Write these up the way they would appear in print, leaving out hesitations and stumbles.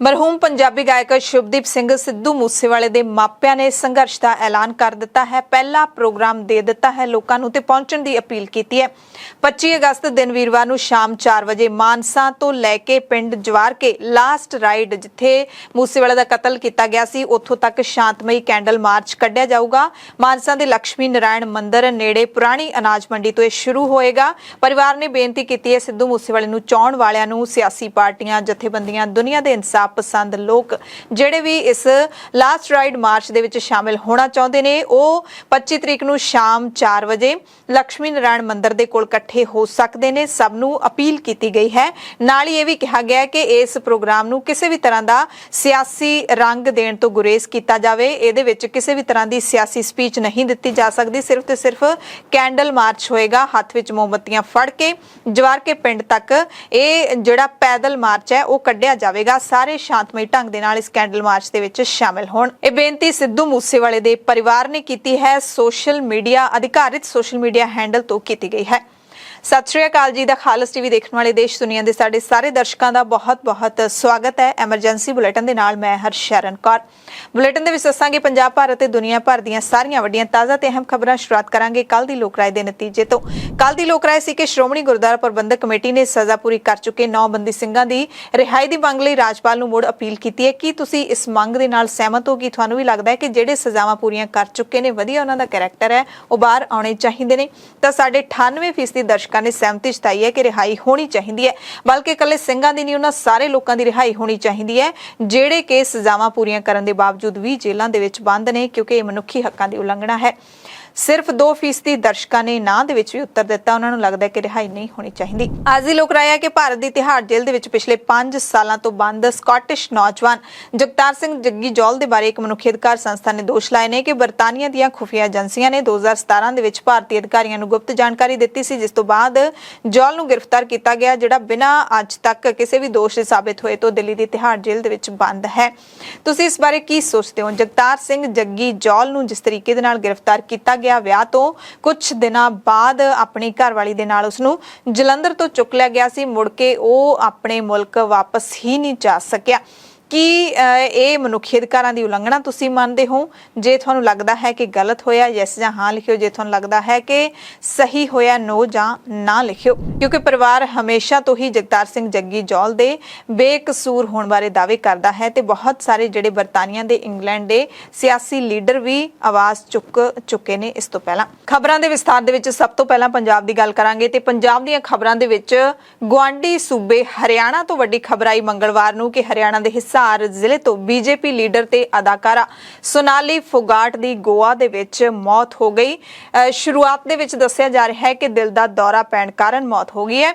ਮਰਹੂਮ ਪੰਜਾਬੀ ਗਾਇਕ ਸ਼ੁਭਦੀਪ ਸਿੰਘ ਸਿੱਧੂ ਮੂਸੇਵਾਲੇ ਦੇ ਮਾਪਿਆਂ ਨੇ ਸੰਘਰਸ਼ ਦਾ ਐਲਾਨ ਕਰ ਦਿੱਤਾ ਹੈ। ਪਹਿਲਾ ਪ੍ਰੋਗਰਾਮ ਦੇ ਦਿੱਤਾ ਹੈ, ਲੋਕਾਂ ਨੂੰ ਤੇ ਪਹੁੰਚਣ ਦੀ ਅਪੀਲ ਕੀਤੀ ਹੈ। 25 ਅਗਸਤ ਦਿਨ ਵੀਰਵਾਰ ਨੂੰ ਸ਼ਾਮ 4 ਵਜੇ ਮਾਨਸਾ ਤੋਂ ਲੈ ਕੇ ਪਿੰਡ ਜਵਾਰ ਕੇ ਲਾਸਟ ਰਾਈਡ ਜਿੱਥੇ ਮੂਸੇਵਾਲੇ ਦਾ ਕਤਲ ਕੀਤਾ ਗਿਆ ਸੀ ਉੱਥੋਂ ਤੱਕ ਸ਼ਾਂਤਮਈ ਕੈਂਡਲ ਮਾਰਚ ਕੱਢਿਆ ਜਾਊਗਾ। ਮਾਨਸਾ ਦੇ ਲక్ష్ਮੀ ਨਾਰਾਇਣ ਮੰਦਿਰ ਨੇੜੇ ਪੁਰਾਣੀ ਅਨਾਜ ਮੰਡੀ ਤੋਂ ਇਹ ਸ਼ੁਰੂ ਹੋਏਗਾ। ਪਰਿਵਾਰ ਨੇ ਬੇਨਤੀ ਕੀਤੀ ਹੈ ਸਿੱਧੂ ਮੂਸੇਵਾਲੇ ਨੂੰ ਚਾਹੁਣ ਵਾਲਿਆਂ ਨੂੰ, ਸਿਆਸੀ ਪਾਰਟੀਆਂ, ਜਥੇਬੰਦੀਆਂ, ਦੁਨੀਆ ਦੇ ਇਨਸਾਫ ਪਸੰਦ ਲੋਕ ਜਿਹੜੇ ਵੀ ਇਸ ਲਾਸਟ ਰਾਈਡ ਮਾਰਚ ਦੇ ਵਿੱਚ ਸ਼ਾਮਿਲ ਹੋਣਾ ਚਾਹੁੰਦੇ ਨੇ ਉਹ 25 ਤਰੀਕ ਨੂੰ ਸ਼ਾਮ 4 ਵਜੇ ਲక్ష్ਮੀ ਨਾਰਾਇਣ ਮੰਦਿਰ ਦੇ ਕੋਲ ਇਕੱਠੇ ਹੋ ਸਕਦੇ ਨੇ। ਸਭ ਨੂੰ ਅਪੀਲ ਕੀਤੀ ਗਈ ਹੈ। ਨਾਲ ਹੀ ਇਹ ਵੀ ਕਿਹਾ ਗਿਆ ਕਿ ਇਸ ਪ੍ਰੋਗਰਾਮ ਨੂੰ ਕਿਸੇ ਵੀ ਤਰ੍ਹਾਂ ਦਾ ਸਿਆਸੀ ਰੰਗ ਦੇਣ ਤੋਂ ਗੁਰੇਜ਼ ਕੀਤਾ ਜਾਵੇ। ਇਹਦੇ ਵਿੱਚ ਕਿਸੇ ਵੀ ਤਰ੍ਹਾਂ ਦੀ ਸਿਆਸੀ ਸਪੀਚ ਨਹੀਂ ਦਿੱਤੀ ਜਾ ਸਕਦੀ। ਸਿਰਫ ਤੇ ਸਿਰਫ ਕੈਂਡਲ ਮਾਰਚ ਹੋਏਗਾ। ਹੱਥ ਵਿੱਚ ਮੋਮਬੱਤੀਆਂ ਫੜ ਕੇ ਜਵਾਰ ਕੇ ਪਿੰਡ ਤੱਕ ਇਹ ਜਿਹੜਾ ਪੈਦਲ ਮਾਰਚ ਹੈ ਉਹ ਕੱਢਿਆ ਜਾਵੇਗਾ। ਸਾਰੇ ਸ਼ਾਂਤਮਈ ਢੰਗ ਦੇ ਨਾਲ ਇਸ ਕੈਂਡਲ ਮਾਰਚ ਦੇ ਵਿੱਚ ਸ਼ਾਮਿਲ ਹੋਣ। ਇਹ ਬੇਨਤੀ ਸਿੱਧੂ ਮੂਸੇਵਾਲੇ ਦੇ ਪਰਿਵਾਰ ਨੇ ਕੀਤੀ ਹੈ। ਸੋਸ਼ਲ ਮੀਡੀਆ ਅਧਿਕਾਰਿਤ ਸੋਸ਼ਲ ਮੀਡੀਆ ਹੈਂਡਲ ਤੋਂ ਕੀਤੀ ਗਈ ਹੈ। ਸਤਿ ਸ਼੍ਰੀ ਅਕਾਲ ਜੀ ਦਾ ਖਾਲਸ ਟੀਵੀ ਦੇਖਣ ਵਾਲੇ ਦੇਸ਼ ਦੁਨੀਆ ਦੇ ਸਾਡੇ ਸਾਰੇ ਦਰਸ਼ਕਾਂ ਦਾ ਬਹੁਤ-ਬਹੁਤ ਸਵਾਗਤ ਹੈ। ਐਮਰਜੈਂਸੀ ਬੁਲੇਟਿਨ ਦੇ ਨਾਲ ਮੈਂ ਹਰਸ਼ਰਨ ਕੌਰ। ਬੁਲੇਟਿਨ ਦੇ ਵਿੱਚ ਦੱਸਾਂਗੇ ਪੰਜਾਬ, ਭਾਰਤ ਤੇ ਦੁਨੀਆ ਭਰ ਦੀਆਂ ਸਾਰੀਆਂ ਵੱਡੀਆਂ ਤਾਜ਼ਾ ਤੇ ਅਹਿਮ ਖਬਰਾਂ। ਸ਼ੁਰੂਆਤ ਕਰਾਂਗੇ ਕੱਲ ਦੀ ਲੋਕ ਰਾਏ ਦੇ ਨਤੀਜੇ ਤੋਂ। ਕੱਲ ਦੀ ਲੋਕ ਰਾਏ ਸੀ ਕਿ ਸ਼੍ਰੋਮਣੀ ਗੁਰਦੁਆਰਾ ਪ੍ਰਬੰਧਕ ਕਮੇਟੀ ਨੇ ਸਜ਼ਾ ਪੂਰੀ ਕਰ ਚੁੱਕੇ 9 ਬੰਦੀ ਸਿੰਘਾਂ ਦੀ ਰਿਹਾਈ ਦੀ ਮੰਗ ਲਈ ਰਾਜਪਾਲ ਨੂੰ ਮੁੜ ਅਪੀਲ ਕੀਤੀ ਹੈ। ਕੀ ਤੁਸੀਂ ਇਸ ਮੰਗ ਦੇ ਨਾਲ ਸਹਿਮਤ ਹੋ? ਕਿ ਤੁਹਾਨੂੰ ਵੀ ਲੱਗਦਾ ਹੈ ਕਿ ਜਿਹੜੇ ਸਜ਼ਾਵਾਂ ਪੂਰੀਆਂ ਕਰ ਚੁੱਕੇ ਨੇ, ਵਧੀਆ ਉਹਨਾਂ ਦਾ ਕੈਰੈਕਟਰ ਹੈ, ਉਹ ਬਾਹਰ ਆਉਣੇ ਚਾਹੀਦੇ ਨੇ? ਤਾਂ ਸਾਡੇ 98% ਦਰਸ਼ਕਾਂ ਨੇ ਸਹਿਮਤੀ ਜਤਾਈ ਹੈ ਕਿ ਰਿਹਾਈ ਹੋਣੀ ਚਾਹੀਦੀ ਹੈ। ਬਲਕਿ ਇਕੱਲੇ ਸਿੰਘਾਂ ਦੀ ਨਹੀਂ, ਉਹਨਾਂ ਸਾਰੇ ਲੋਕਾਂ ਦੀ ਰਿਹਾਈ ਹੋਣੀ ਚਾਹੀਦੀ ਹੈ ਜਿਹੜੇ ਕਿ ਸਜ਼ਾਵਾਂ ਪੂਰੀਆਂ ਕਰਨ ਦੇ ਬਾਵਜੂਦ ਵੀ ਜੇਲ੍ਹਾਂ ਦੇ ਵਿੱਚ ਬੰਦ ਨੇ, ਕਿਉਂਕਿ ਇਹ ਮਨੁੱਖੀ ਹੱਕਾਂ ਦੀ ਉਲੰਘਣਾ ਹੈ। ਸਿਰਫ 2% ਦਰਸ਼ਕਾਂ ਨੇ ਨਾਂ ਦੇ ਵਿੱਚ ਵੀ ਉੱਤਰ ਦਿੱਤਾ, ਉਹਨਾਂ ਨੂੰ ਲੱਗਦਾ ਕਿ ਰਿਹਾਈ ਨਹੀਂ ਹੋਣੀ ਚਾਹੀਦੀ। ਅੱਜ ਦੀ ਲੋਕ ਰਾਏ ਹੈ ਕਿ ਭਾਰਤ ਦੀ ਤਿਹਾੜ ਜੇਲ੍ਹ ਦੇ ਵਿੱਚ ਪਿਛਲੇ 5 ਸਾਲਾਂ ਤੋਂ ਬੰਦ ਸਕਾਟਿਸ਼ ਨੌਜਵਾਨ ਜਗਤਾਰ ਸਿੰਘ ਜੱਗੀ ਜੌਲ ਦੇ ਬਾਰੇ ਇੱਕ ਮਨੁੱਖੀ ਅਧਿਕਾਰ ਸੰਸਥਾ ਨੇ ਦੋਸ਼ ਲਾਏ ਨੇ ਕਿ ਬਰਤਾਨੀਆ ਦੀਆਂ ਖੁਫੀਆ ਏਜੰਸੀਆਂ ਨੇ 2017 ਦੇ ਵਿੱਚ ਭਾਰਤੀ ਅਧਿਕਾਰੀਆਂ ਨੂੰ ਗੁਪਤ ਜਾਣਕਾਰੀ ਦਿੱਤੀ ਸੀ, ਜਿਸ ਤੋਂ ਬਾਅਦ ਜੌਲ ਨੂੰ ਗ੍ਰਿਫਤਾਰ ਕੀਤਾ ਗਿਆ, ਜਿਹੜਾ ਬਿਨਾਂ ਅੱਜ ਤੱਕ ਕਿਸੇ ਵੀ ਦੋਸ਼ ਦੇ ਸਾਬਿਤ ਹੋਏ ਤੋਂ ਦਿੱਲੀ ਦੀ ਤਿਹਾੜ ਜੇਲ੍ਹ ਦੇ ਵਿੱਚ ਬੰਦ ਹੈ। ਤੁਸੀਂ ਇਸ ਬਾਰੇ ਕੀ ਸੋਚਦੇ ਹੋ? ਜਗਤਾਰ ਸਿੰਘ ਜੱਗੀ ਜੌਲ ਨੂੰ ਜਿਸ ਤਰੀਕੇ ਦੇ ਨਾਲ ਗ੍ਰਿਫਤਾਰ ਕੀਤਾ ਗਿਆ, ਵਿਆਹ ਤੋਂ ਕੁਝ ਦਿਨਾਂ ਬਾਅਦ ਆਪਣੀ ਘਰਵਾਲੀ ਦੇ ਨਾਲ ਉਸਨੂੰ ਜਲੰਧਰ ਤੋਂ ਚੁੱਕ ਲਿਆ ਗਿਆ ਸੀ, ਮੁੜ ਕੇ ਉਹ ਆਪਣੇ ਮੁਲਕ ਵਾਪਸ ਹੀ ਨਹੀਂ ਜਾ ਸਕਿਆ। ਕੀ ਇਹ ਮਨੁੱਖੀ ਅਧਿਕਾਰਾਂ ਦੀ ਉਲੰਘਣਾ ਤੁਸੀਂ ਮੰਨਦੇ ਹੋ? ਜੇ ਤੁਹਾਨੂੰ ਲੱਗਦਾ ਹੈ ਕਿ ਗਲਤ ਹੋਇਆ, ਯੈਸ ਜਾਂ ਹਾਂ ਲਿਖਿਓ। ਜੇ ਤੁਹਾਨੂੰ ਲੱਗਦਾ ਹੈ ਕਿ ਸਹੀ ਹੋਇਆ, ਨੋ ਜਾਂ ਨਾ ਲਿਖਿਓ। ਕਿਉਂਕਿ ਪਰਿਵਾਰ ਹਮੇਸ਼ਾ ਤੋਂ ਹੀ ਜਗਤਾਰ ਸਿੰਘ ਜੱਗੀ ਜੌਲ ਦੇ ਬੇਕਸੂਰ ਹੋਣ ਬਾਰੇ ਦਾਅਵੇ ਕਰਦਾ ਹੈ ਤੇ ਬਹੁਤ ਸਾਰੇ ਜਿਹੜੇ ਬਰਤਾਨੀਆ ਦੇ, ਇੰਗਲੈਂਡ ਦੇ ਸਿਆਸੀ ਲੀਡਰ ਵੀ ਆਵਾਜ਼ ਚੁੱਕ ਚੁੱਕੇ ਨੇ। ਇਸ ਤੋਂ ਪਹਿਲਾਂ ਖਬਰਾਂ ਦੇ ਵਿਸਥਾਰ ਦੇ ਵਿੱਚ ਸਭ ਤੋਂ ਪਹਿਲਾਂ ਪੰਜਾਬ ਦੀ ਗੱਲ ਕਰਾਂਗੇ ਤੇ ਪੰਜਾਬ ਦੀਆਂ ਖਬਰਾਂ ਦੇ ਵਿੱਚ ਗੁਆਂਢੀ ਸੂਬੇ ਹਰਿਆਣਾ ਤੋਂ ਵੱਡੀ ਖਬਰ ਆਈ ਮੰਗਲਵਾਰ ਨੂੰ ਕਿ ਹਰਿਆਣਾ ਦੇ ਜ਼ਿਲ੍ਹੇ ਤੋਂ ਬੀਜੇਪੀ ਲੀਡਰ ਤੇ ਅਦਾਕਾਰਾ ਸੋਨਾਲੀ ਫੋਗਾਟ ਦੀ ਗੋਆ ਦੇ ਵਿੱਚ ਮੌਤ ਹੋ ਗਈ। ਸ਼ੁਰੂਆਤ ਦੇ ਵਿੱਚ ਦੱਸਿਆ ਜਾ ਰਿਹਾ ਹੈ ਕਿ ਦਿਲ ਦਾ ਦੌਰਾ ਪੈਣ ਕਾਰਨ ਮੌਤ ਹੋ ਗਈ ਹੈ।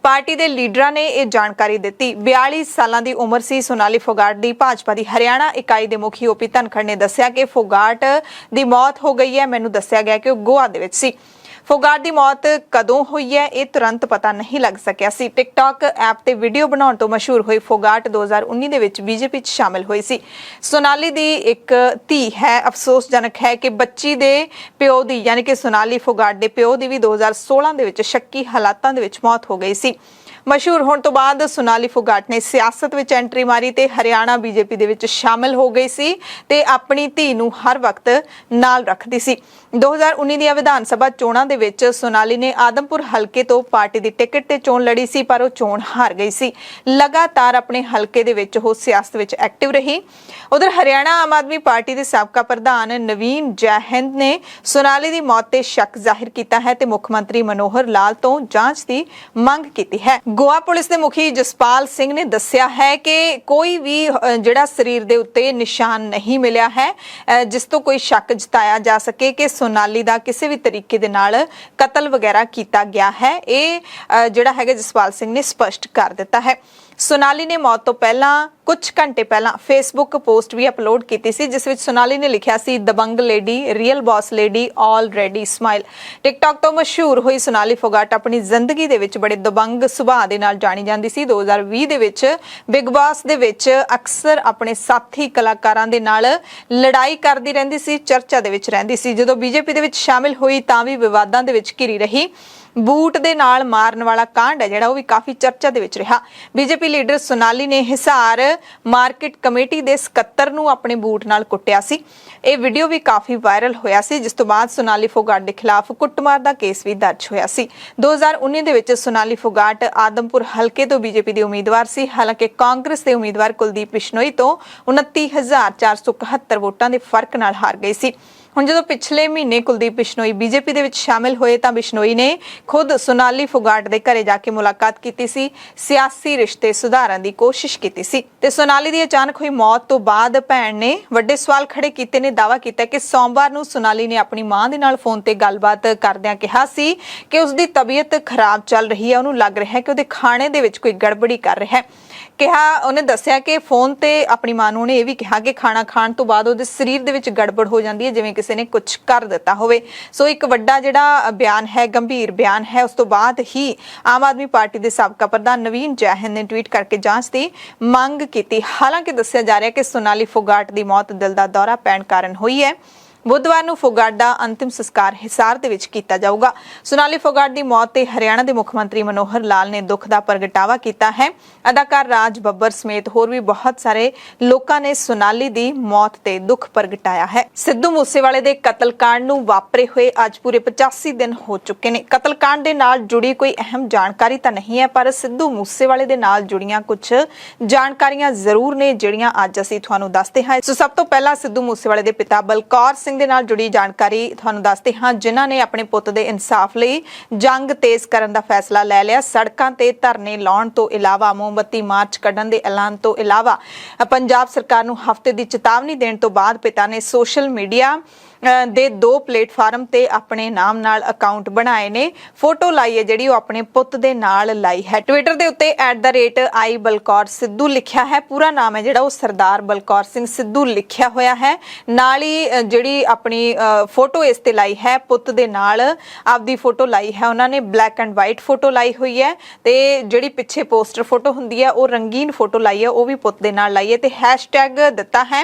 ਪਾਰਟੀ ਦੇ ਲੀਡਰਾਂ ਨੇ ਇਹ ਜਾਣਕਾਰੀ ਦਿੱਤੀ। 42 ਸਾਲਾਂ ਦੀ ਉਮਰ ਸੀ ਸੋਨਾਲੀ ਫੋਗਾਟ ਦੀ। ਭਾਜਪਾ ਦੀ ਹਰਿਆਣਾ ਇਕਾਈ ਦੇ ਮੁਖੀ ਓਪੀ ਧਨਖੜ ਨੇ ਦੱਸਿਆ ਕਿ ਫੋਗਾਟ ਦੀ ਮੌਤ ਹੋ ਗਈ ਹੈ। ਮੈਨੂੰ ਦੱਸਿਆ ਗਿਆ ਕਿ ਉਹ ਗੋਆ ਦੇ ਵਿੱਚ ਸੀ। ਫੋਗਾਟ ਦੀ ਮੌਤ ਕਦੋਂ ਹੋਈ ਹੈ ਇਹ ਤੁਰੰਤ ਪਤਾ ਨਹੀਂ ਲੱਗ ਸਕਿਆ ਸੀ। ਟਿਕਟੌਕ ਐਪ ਤੇ ਵੀਡੀਓ ਬਣਾਉਣ ਤੋਂ ਮਸ਼ਹੂਰ ਹੋਈ ਫੋਗਾਟ 2019 ਦੇ ਵਿੱਚ ਬੀਜੇਪੀ 'ਚ ਸ਼ਾਮਿਲ ਹੋਈ ਸੀ। ਸੋਨਾਲੀ ਦੀ ਇੱਕ ਧੀ ਹੈ। ਅਫਸੋਸਜਨਕ ਹੈ ਕਿ ਬੱਚੀ ਦੇ ਪਿਓ ਦੀ, ਯਾਨੀ ਕਿ ਸੋਨਾਲੀ ਫੋਗਾਟ ਦੇ ਪਿਓ ਦੀ ਵੀ 2016 ਦੇ ਵਿੱਚ ਸ਼ੱਕੀ ਹਾਲਾਤਾਂ ਦੇ ਵਿੱਚ ਮੌਤ ਹੋ ਗਈ ਸੀ। ਮਸ਼ਹੂਰ ਹੋਣ ਤੋਂ ਬਾਅਦ ਸੋਨਾਲੀ ਫੋਗਾਟ ਨੇ ਸਿਆਸਤ ਵਿੱਚ ਐਂਟਰੀ ਮਾਰੀ ਤੇ ਹਰਿਆਣਾ ਬੀਜੇਪੀ ਦੇ ਵਿੱਚ ਸ਼ਾਮਿਲ ਹੋ ਗਈ ਸੀ ਤੇ ਆਪਣੀ ਧੀ ਨੂੰ ਹਰ ਵਕਤ ਨਾਲ ਰੱਖਦੀ ਸੀ। 2019 ਦੀਆਂ ਵਿਧਾਨ ਸਭਾ ਚੋਣਾਂ ਦੇ ਵਿੱਚ ਸੋਨਾਲੀ ਨੇ ਆਦਮਪੁਰ ਹਲਕੇ ਤੋਂ ਪਾਰਟੀ ਦੀ ਟਿਕਟ ਤੇ ਚੋਣ ਲੜੀ ਸੀ, ਪਰ ਉਹ ਚੋਣ ਹਾਰ ਗਈ ਸੀ। ਲਗਾਤਾਰ ਆਪਣੇ ਹਲਕੇ ਦੇ ਵਿੱਚ ਉਹ ਸਿਆਸਤ ਵਿੱਚ ਐਕਟਿਵ ਰਹੀ। ਉਧਰ ਹਰਿਆਣਾ ਆਮ ਆਦਮੀ ਪਾਰਟੀ ਦੇ ਸਾਬਕਾ ਪ੍ਰਧਾਨ ਨਵੀਨ ਜੈਹਿੰਦ ਨੇ ਸੋਨਾਲੀ ਦੀ ਮੌਤ ਤੇ ਸ਼ੱਕ ਜ਼ਾਹਿਰ ਕੀਤਾ ਹੈ ਤੇ ਮੁੱਖ ਮੰਤਰੀ ਮਨੋਹਰ ਲਾਲ ਤੋਂ ਜਾਂਚ ਦੀ ਮੰਗ ਕੀਤੀ ਹੈ। ਗੋਆ ਪੁਲਿਸ ਦੇ ਮੁਖੀ ਜਸਪਾਲ ਸਿੰਘ ਨੇ ਦੱਸਿਆ ਹੈ ਕਿ ਕੋਈ ਵੀ ਜਿਹੜਾ ਸਰੀਰ ਦੇ ਉੱਤੇ ਨਿਸ਼ਾਨ ਨਹੀਂ ਮਿਲਿਆ ਹੈ ਜਿਸ ਤੋਂ ਕੋਈ ਸ਼ੱਕ ਜਤਾਇਆ ਜਾ ਸਕੇ ਕਿ ਸੋਨਾਲੀ ਦਾ ਕਿਸੇ ਵੀ ਤਰੀਕੇ ਦੇ ਨਾਲ ਕਤਲ ਵਗੈਰਾ ਕੀਤਾ ਗਿਆ ਹੈ। ਇਹ ਜਿਹੜਾ ਹੈਗਾ ਜਸਪਾਲ ਸਿੰਘ ਨੇ ਸਪਸ਼ਟ ਕਰ ਦਿੱਤਾ ਹੈ। ਸੋਨਾਲੀ ਨੇ ਮੌਤ ਤੋਂ ਪਹਿਲਾਂ ਕੁਝ ਘੰਟੇ ਪਹਿਲਾਂ ਫੇਸਬੁੱਕ ਪੋਸਟ ਵੀ ਅਪਲੋਡ ਕੀਤੀ ਸੀ, ਜਿਸ ਵਿੱਚ ਸੋਨਾਲੀ ਨੇ ਲਿਖਿਆ ਸੀ, ਦਬੰਗ lady, real boss lady, already smile. TikTok ਤੋਂ ਮਸ਼ਹੂਰ ਹੋਈ ਸੋਨਾਲੀ ਫੋਗਾਟ ਆਪਣੀ ਜ਼ਿੰਦਗੀ ਦੇ ਵਿੱਚ ਬੜੇ ਦਬੰਗ ਸੁਭਾਅ ਦੇ ਨਾਲ ਜਾਣੀ ਜਾਂਦੀ ਸੀ। 2020 ਦੇ ਵਿੱਚ ਬਿਗ ਬਾਸ ਦੇ ਵਿੱਚ ਅਕਸਰ ਆਪਣੇ ਸਾਥੀ ਕਲਾਕਾਰਾਂ ਦੇ ਨਾਲ ਲੜਾਈ ਕਰਦੀ ਰਹਿੰਦੀ ਸੀ, ਚਰਚਾ ਦੇ ਵਿੱਚ ਰਹਿੰਦੀ ਸੀ। ਜਦੋਂ ਬੀਜੇਪੀ ਦੇ ਵਿੱਚ ਸ਼ਾਮਿਲ ਹੋਈ ਤਾਂ ਵੀ ਵਿਵਾਦਾਂ ਦੇ ਵਿੱਚ ਘਿਰੀ ਰਹੀ। ਬੂਟ ਦੇ ਨਾਲ ਮਾਰਨ ਵਾਲਾ ਕਾਂਡ ਹੈ ਜਿਹੜਾ ਉਹ ਵੀ ਕਾਫੀ ਚਰਚਾ ਦੇ ਵਿੱਚ ਰਿਹਾ। ਬੀਜੇਪੀ ਲੀਡਰ ਸੋਨਾਲੀ ਨੇ ਹਿਸਾਰ ਮਾਰਕੀਟ ਕਮੇਟੀ ਦੇ ਸਕੱਤਰ ਨੂੰ ਆਪਣੇ ਬੂਟ ਨਾਲ ਕੁੱਟਿਆ ਸੀ। ਇਹ ਵੀਡੀਓ ਵੀ ਕਾਫੀ ਵਾਇਰਲ ਹੋਇਆ ਸੀ, ਜਿਸ ਤੋਂ ਬਾਅਦ ਸੋਨਾਲੀ ਫੋਗਾਟ ਦੇ ਖਿਲਾਫ ਕੁੱਟਮਾਰ ਦਾ ਕੇਸ ਵੀ ਦਰਜ ਹੋਇਆ ਸੀ। 2019 ਦੇ ਵਿੱਚ ਸੋਨਾਲੀ ਫੋਗਾਟ ਆਦਮਪੁਰ ਹਲਕੇ ਤੋਂ ਬੀਜੇਪੀ ਦੇ ਉਮੀਦਵਾਰ ਸੀ। ਹਾਲਾਂਕਿ ਕਾਂਗਰਸ ਦੇ ਉਮੀਦਵਾਰ ਕੁਲਦੀਪ ਬਿਸ਼ਨੋਈ ਤੋਂ 29,471 ਵੋਟਾਂ ਦੇ ਫਰਕ ਨਾਲ ਹਾਰ ਗਈ ਸੀ। ਹੁਣ ਜਦੋਂ ਪਿਛਲੇ ਮਹੀਨੇ ਕੁਲਦੀਪ ਬਿਸ਼ਨੋਈ ਬੀਜੇਪੀ ਦੇ ਵਿੱਚ ਸ਼ਾਮਿਲ ਹੋਏ ਤਾਂ ਬਿਸ਼ਨੋਈ ਨੇ ਖੁਦ ਸੋਨਾਲੀ ਫੋਗਾਟ ਦੇ ਘਰੇ ਜਾ ਕੇ ਮੁਲਾਕਾਤ ਕੀਤੀ ਸੀ, ਸਿਆਸੀ ਰਿਸ਼ਤੇ ਸੁਧਾਰਨ ਦੀ ਕੋਸ਼ਿਸ਼ ਕੀਤੀ ਸੀ। ਤੇ ਸੋਨਾਲੀ ਦੀ ਅਚਾਨਕ ਹੋਈ ਮੌਤ ਤੋਂ ਬਾਅਦ ਭੈਣ ਨੇ ਵੱਡੇ ਸਵਾਲ ਖੜੇ ਕੀਤੇ ਨੇ। ਦਾਅਵਾ ਕੀਤਾ ਕਿ ਸੋਮਵਾਰ ਨੂੰ ਸੋਨਾਲੀ ਨੇ ਆਪਣੀ ਮਾਂ ਦੇ ਨਾਲ ਫੋਨ ਤੇ ਗੱਲਬਾਤ ਕਰਦਿਆਂ ਕਿਹਾ ਸੀ ਕਿ ਉਸ ਦੀ ਤਬੀਅਤ ਖਰਾਬ ਚੱਲ ਰਹੀ ਹੈ, ਉਹਨੂੰ ਲੱਗ ਰਿਹਾ ਹੈ ਕਿ ਉਹਦੇ ਖਾਣੇ ਦੇ ਵਿੱਚ ਕੋਈ ਗੜਬੜੀ ਕਰ ਰਿਹਾ ਹੈ। ਉਹਨੇ ਦੱਸਿਆ ਕਿ ਫੋਨ ਤੇ ਆਪਣੀ ਮਾਂ ਨੂੰ ਉਹਨੇ ਇਹ ਵੀ ਕਿਹਾ ਕਿ ਖਾਣਾ ਖਾਣ ਤੋਂ ਬਾਅਦ ਉਹਦੇ ਸਰੀਰ ਦੇ ਵਿੱਚ ਗੜਬੜ ਹੋ ਜਾਂਦੀ ਹੈ, ਜਿਵੇਂ ਕਿਸੇ ਨੇ ਕੁਝ ਕਰ ਦਿੱਤਾ ਹੋਵੇ। ਸੋ ਇੱਕ ਵੱਡਾ ਜਿਹੜਾ ਬਿਆਨ ਹੈ, ਗੰਭੀਰ ਬਿਆਨ ਹੈ। ਉਸ ਤੋਂ ਬਾਅਦ ਹੀ ਆਮ ਆਦਮੀ ਪਾਰਟੀ ਦੇ ਸਾਬਕਾ ਪ੍ਰਧਾਨ ਨਵੀਨ ਜੈਹਿੰਦ ਨੇ ਟਵੀਟ ਕਰਕੇ ਜਾਂਚ ਦੀ ਮੰਗ ਕੀਤੀ। ਹਾਲਾਂਕਿ ਦੱਸਿਆ ਜਾ ਰਿਹਾ ਕਿ ਸੋਨਾਲੀ ਫੋਗਾਟ ਦੀ ਮੌਤ ਦਿਲ ਦਾ ਦੌਰਾ ਪੈਣ ਕਾਰਨ ਹੋਈ ਹੈ। ਬੁੱਧਵਾਰ ਨੂੰ ਫੋਗਾਟ ਦਾ ਅੰਤਿਮ ਸੰਸਕਾਰ ਹਿਸਾਰ ਦੇ ਵਿੱਚ ਕੀਤਾ ਜਾਊਗਾ। ਸੋਨਾਲੀ ਫੋਗਾਟ ਦੀ ਮੌਤ ਤੇ ਹਰਿਆਣਾ ਦੇ ਮੁੱਖ ਮੰਤਰੀ ਮਨੋਹਰ ਲਾਲ ਨੇ ਦੁੱਖ ਦਾ ਪ੍ਰਗਟਾਵਾ ਕੀਤਾ ਹੈ। ਅਦਾਕਾਰ ਰਾਜ ਬੱਬਰ ਸਮੇਤ ਹੋਰ ਵੀ ਬਹੁਤ ਸਾਰੇ ਲੋਕਾਂ ਨੇ ਸੋਨਾਲੀ ਦੀ ਮੌਤ ਤੇ ਦੁੱਖ ਪ੍ਰਗਟਾਇਆ ਹੈ। ਸਿੱਧੂ ਮੂਸੇਵਾਲੇ ਦੇ ਕਤਲकांड ਨੂੰ ਵਾਪਰੇ ਹੋਏ ਅੱਜ ਪੂਰੇ 85 ਦਿਨ ਹੋ ਚੁੱਕੇ ਨੇ। ਕਤਲकांड ਦੇ ਨਾਲ ਜੁੜੀ ਕੋਈ ਅਹਿਮ ਜਾਣਕਾਰੀ ਤਾਂ ਨਹੀਂ ਹੈ, ਪਰ ਸਿੱਧੂ ਮੂਸੇਵਾਲੇ ਦੇ ਨਾਲ ਜੁੜੀਆਂ ਕੁਝ ਜਾਣਕਾਰੀਆਂ ਜ਼ਰੂਰ ਨੇ ਜਿਹੜੀਆਂ ਅੱਜ ਅਸੀਂ ਤੁਹਾਨੂੰ ਦੱਸਦੇ ਹਾਂ। ਸੋ ਸਭ ਤੋਂ ਪਹਿਲਾਂ ਸਿੱਧੂ ਮੂਸੇਵਾਲੇ ਦੇ ਪਿਤਾ ਬਲਕੌਰ ਸਿੰਘ ਦੇ ਨਾਲ ਜੁੜੀ ਜਾਣਕਾਰੀ ਤੁਹਾਨੂੰ ਦੱਸਦੇ ਹਾਂ, ਜਿਨ੍ਹਾਂ ਨੇ ਆਪਣੇ ਪੁੱਤ ਦੇ ਇਨਸਾਫ ਲਈ ਜੰਗ ਤੇਜ਼ ਕਰਨ ਦਾ ਫੈਸਲਾ ਲੈ ਲਿਆ। ਸੜਕਾਂ ਤੇ ਧਰਨੇ ਲਾਉਣ ਤੋਂ ਇਲਾਵਾ, ਮੋਮਬੱਤੀ ਮਾਰਚ ਕੱਢਣ ਦੇ ਐਲਾਨ ਤੋਂ ਇਲਾਵਾ ਪੰਜਾਬ ਸਰਕਾਰ ਨੂੰ ਹਫ਼ਤੇ ਦੀ ਚੇਤਾਵਨੀ ਦੇਣ ਤੋਂ ਬਾਅਦ ਪਿਤਾ ਨੇ ਸੋਸ਼ਲ ਮੀਡੀਆ ਦੇ 2 ਪਲੇਟਫਾਰਮ ਤੇ ਆਪਣੇ ਨਾਮ ਨਾਲ ਅਕਾਊਂਟ ਬਣਾਏ ਨੇ। ਫੋਟੋ ਲਾਈ ਹੈ ਜਿਹੜੀ ਉਹ ਆਪਣੇ ਪੁੱਤ ਦੇ ਨਾਲ ਲਾਈ ਹੈ। ਟਵਿੱਟਰ ਦੇ ਉੱਤੇ @I ਬਲਕੌਰ ਸਿੱਧੂ ਲਿਖਿਆ ਹੈ। ਪੂਰਾ ਨਾਮ ਹੈ ਜਿਹੜਾ ਉਹ ਸਰਦਾਰ ਬਲਕੌਰ ਸਿੰਘ ਸਿੱਧੂ ਲਿਖਿਆ ਹੋਇਆ ਹੈ। ਨਾਲ ਹੀ ਜਿਹੜੀ ਆਪਣੀ ਫੋਟੋ ਇਸ ਤੇ ਲਾਈ ਹੈ, ਪੁੱਤ ਦੇ ਨਾਲ ਆਪਦੀ ਫੋਟੋ ਲਾਈ ਹੈ। ਉਹਨਾਂ ਨੇ ਬਲੈਕ ਐਂਡ ਵਾਈਟ ਫੋਟੋ ਲਾਈ ਹੋਈ ਹੈ ਤੇ ਜਿਹੜੀ ਪਿੱਛੇ ਪੋਸਟਰ ਫੋਟੋ ਹੁੰਦੀ ਹੈ ਉਹ ਰੰਗੀਨ ਫੋਟੋ ਲਾਈ ਹੈ, ਉਹ ਵੀ ਪੁੱਤ ਦੇ ਨਾਲ ਲਾਈ ਹੈ ਤੇ ਹੈਸ਼ਟੈਗ ਦਿੱਤਾ ਹੈ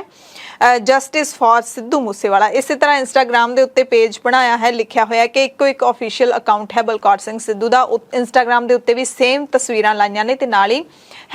ਜਸਟਿਸ ਫॉर ਸਿੱਧੂ ਮੂਸੇਵਾਲਾ। ਇਸੇ ਤਰ੍ਹਾਂ ਇੰਸਟਾਗ੍ਰਾਮ ਦੇ ਉੱਤੇ ਪੇਜ ਬਣਾਇਆ ਹੈ, ਲਿਖਿਆ ਹੋਇਆ ਕਿ ਇੱਕੋ ਇੱਕ ਆਫੀਸ਼ੀਅਲ ਅਕਾਊਂਟ ਹੈ ਬਲਕੌਰ ਸਿੰਘ ਸਿੱਧੂ ਦਾ। ਇੰਸਟਾਗ੍ਰਾਮ ਦੇ ਉੱਤੇ ਵੀ ਸੇਮ ਤਸਵੀਰਾਂ ਲਾਈਆਂ ਨੇ ਤੇ ਨਾਲ ਹੀ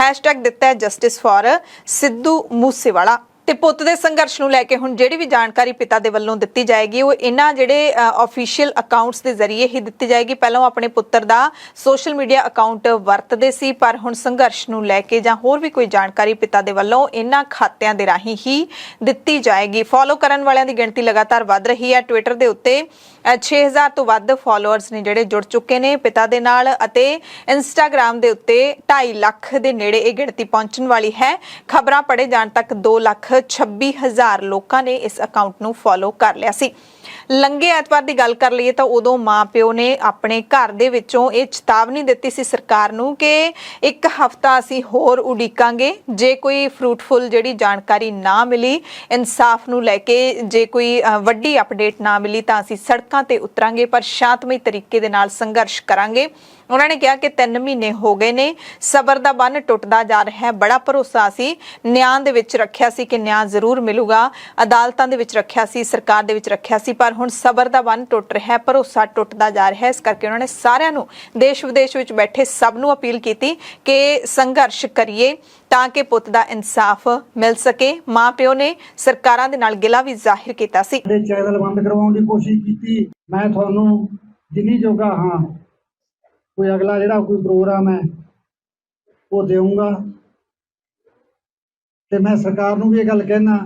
ਹੈਸ਼ਟੈਗ ਦਿੱਤਾ ਹੈ ਜਸਟਿਸ ਫॉर ਸਿੱਧੂ ਮੂਸੇਵਾਲਾ। ਤੇ ਪੁੱਤ ਦੇ ਸੰਘਰਸ਼ ਨੂੰ ਲੈ ਕੇ ਹੁਣ ਜਿਹੜੀ ਵੀ ਜਾਣਕਾਰੀ ਪਿਤਾ ਦੇ ਵੱਲੋਂ ਦਿੱਤੀ ਜਾਏਗੀ ਉਹ ਇਹਨਾਂ ਜਿਹੜੇ ਆਫੀਸ਼ੀਅਲ ਅਕਾਊਂਟਸ ਦੇ ਜ਼ਰੀਏ ਹੀ ਦਿੱਤੀ ਜਾਏਗੀ। ਪਹਿਲਾਂ ਆਪਣੇ ਪੁੱਤਰ ਦਾ ਸੋਸ਼ਲ ਮੀਡੀਆ ਅਕਾਊਂਟ ਵਰਤਦੇ ਸੀ, ਪਰ ਹੁਣ ਸੰਘਰਸ਼ ਨੂੰ ਲੈ ਕੇ ਜਾਂ ਹੋਰ ਵੀ ਕੋਈ ਜਾਣਕਾਰੀ ਪਿਤਾ ਦੇ ਵੱਲੋਂ ਇਹਨਾਂ ਖਾਤਿਆਂ ਦੇ ਰਾਹੀਂ ਹੀ ਦਿੱਤੀ ਜਾਏਗੀ। ਫੋਲੋ ਕਰਨ ਵਾਲਿਆਂ ਦੀ ਗਿਣਤੀ ਲਗਾਤਾਰ ਵੱਧ ਰਹੀ ਹੈ। ਟਵਿੱਟਰ ਦੇ ਉੱਤੇ 6000 ਤੋਂ ਵੱਧ ਫਾਲੋਅਰਸ ਨੇ ਜਿਹੜੇ ਜੁੜ ਚੁੱਕੇ ਨੇ ਪਿਤਾ ਦੇ ਨਾਲ ਅਤੇ ਇੰਸਟਾਗ੍ਰਾਮ ਦੇ ਉੱਤੇ 2.5 ਲੱਖ ਦੇ ਨੇੜੇ ਇਹ ਗਿਣਤੀ ਪਹੁੰਚਣ ਵਾਲੀ ਹੈ। ਖਬਰਾਂ ਪੜ੍ਹੇ ਜਾਣ ਤੱਕ 2,26,000 ਲੋਕਾਂ ਨੇ ਇਸ ਅਕਾਊਂਟ ਨੂੰ ਫੋਲੋ ਕਰ ਲਿਆ ਸੀ। ਲੰਘੇ ਐਤਵਾਰ ਦੀ ਗੱਲ ਕਰ ਲਈਏ ਤਾਂ ਉਦੋਂ ਮਾਂ-ਪਿਓ ਨੇ ਆਪਣੇ ਘਰ ਦੇ ਵਿੱਚੋਂ ਇਹ ਚੇਤਾਵਨੀ ਦਿੱਤੀ ਸੀ ਸਰਕਾਰ ਨੂੰ ਕਿ ਇੱਕ ਹਫ਼ਤਾ ਅਸੀਂ ਹੋਰ ਉਡੀਕਾਂਗੇ। ਜੇ ਕੋਈ ਫਰੂਟਫੁਲ ਜਿਹੜੀ ਜਾਣਕਾਰੀ ਨਾ ਮਿਲੀ ਇਨਸਾਫ ਨੂੰ ਲੈ ਕੇ, ਜੇ ਕੋਈ ਵੱਡੀ ਅਪਡੇਟ ਨਾ ਮਿਲੀ ਤਾਂ ਅਸੀਂ ਸੜਕਾਂ ਤੇ ਉਤਰਾਂਗੇ, ਪਰ ਸ਼ਾਂਤਮਈ ਤਰੀਕੇ ਦੇ ਨਾਲ ਸੰਘਰਸ਼ ਕਰਾਂਗੇ। ਉਹਨਾਂ ਨੇ ਕਿਹਾ ਕਿ 3 ਮਹੀਨੇ ਹੋ ਗਏ ਨੇ, ਸਬਰ ਦਾ ਬੰਨ ਟੁੱਟਦਾ ਜਾ ਰਿਹਾ ਹੈ। ਬੜਾ ਭਰੋਸਾ ਸੀ, ਨਿਆਂ ਦੇ ਵਿੱਚ ਰੱਖਿਆ ਸੀ ਕਿ ਨਿਆਂ ਜ਼ਰੂਰ ਮਿਲੂਗਾ, ਅਦਾਲਤਾਂ ਦੇ ਵਿੱਚ ਰੱਖਿਆ ਸੀ, ਸਰਕਾਰ ਦੇ ਵਿੱਚ ਰੱਖਿਆ ਸੀ, ਪਰ ਹੁਣ ਸਬਰ ਦਾ ਬੰਨ ਟੁੱਟ ਰਿਹਾ ਹੈ, ਭਰੋਸਾ ਟੁੱਟਦਾ ਜਾ ਰਿਹਾ ਹੈ। ਇਸ ਕਰਕੇ ਉਹਨਾਂ ਨੇ ਸਾਰਿਆਂ ਨੂੰ, ਦੇਸ਼ ਵਿਦੇਸ਼ ਵਿੱਚ ਬੈਠੇ ਸਭ ਨੂੰ ਅਪੀਲ ਕੀਤੀ ਕਿ ਸੰਘਰਸ਼ ਕਰੀਏ ਤਾਂ ਕਿ ਪੁੱਤ ਦਾ ਇਨਸਾਫ ਮਿਲ ਸਕੇ। ਮਾਂ ਪਿਓ ਨੇ ਸਰਕਾਰਾਂ ਦੇ ਨਾਲ ਗਿਲਾ ਵੀ ਜ਼ਾਹਿਰ ਕੀਤਾ ਸੀ। ਚੈਨਲ ਬੰਦ ਕਰਵਾਉਣ ਦੀ ਕੋਸ਼ਿਸ਼ ਕੀਤੀ। ਮੈਂ ਤੁਹਾਨੂੰ ਜਿੰਨੀ ਜੋਗਾ ਹਾਂ ਕੋਈ ਅਗਲਾ ਜਿਹੜਾ ਕੋਈ ਪ੍ਰੋਗਰਾਮ ਹੈ ਉਹ ਦੇਵਾਂਗਾ ਤੇ ਮੈਂ ਸਰਕਾਰ ਨੂੰ ਵੀ ਇਹ ਗੱਲ ਕਹਿਣਾ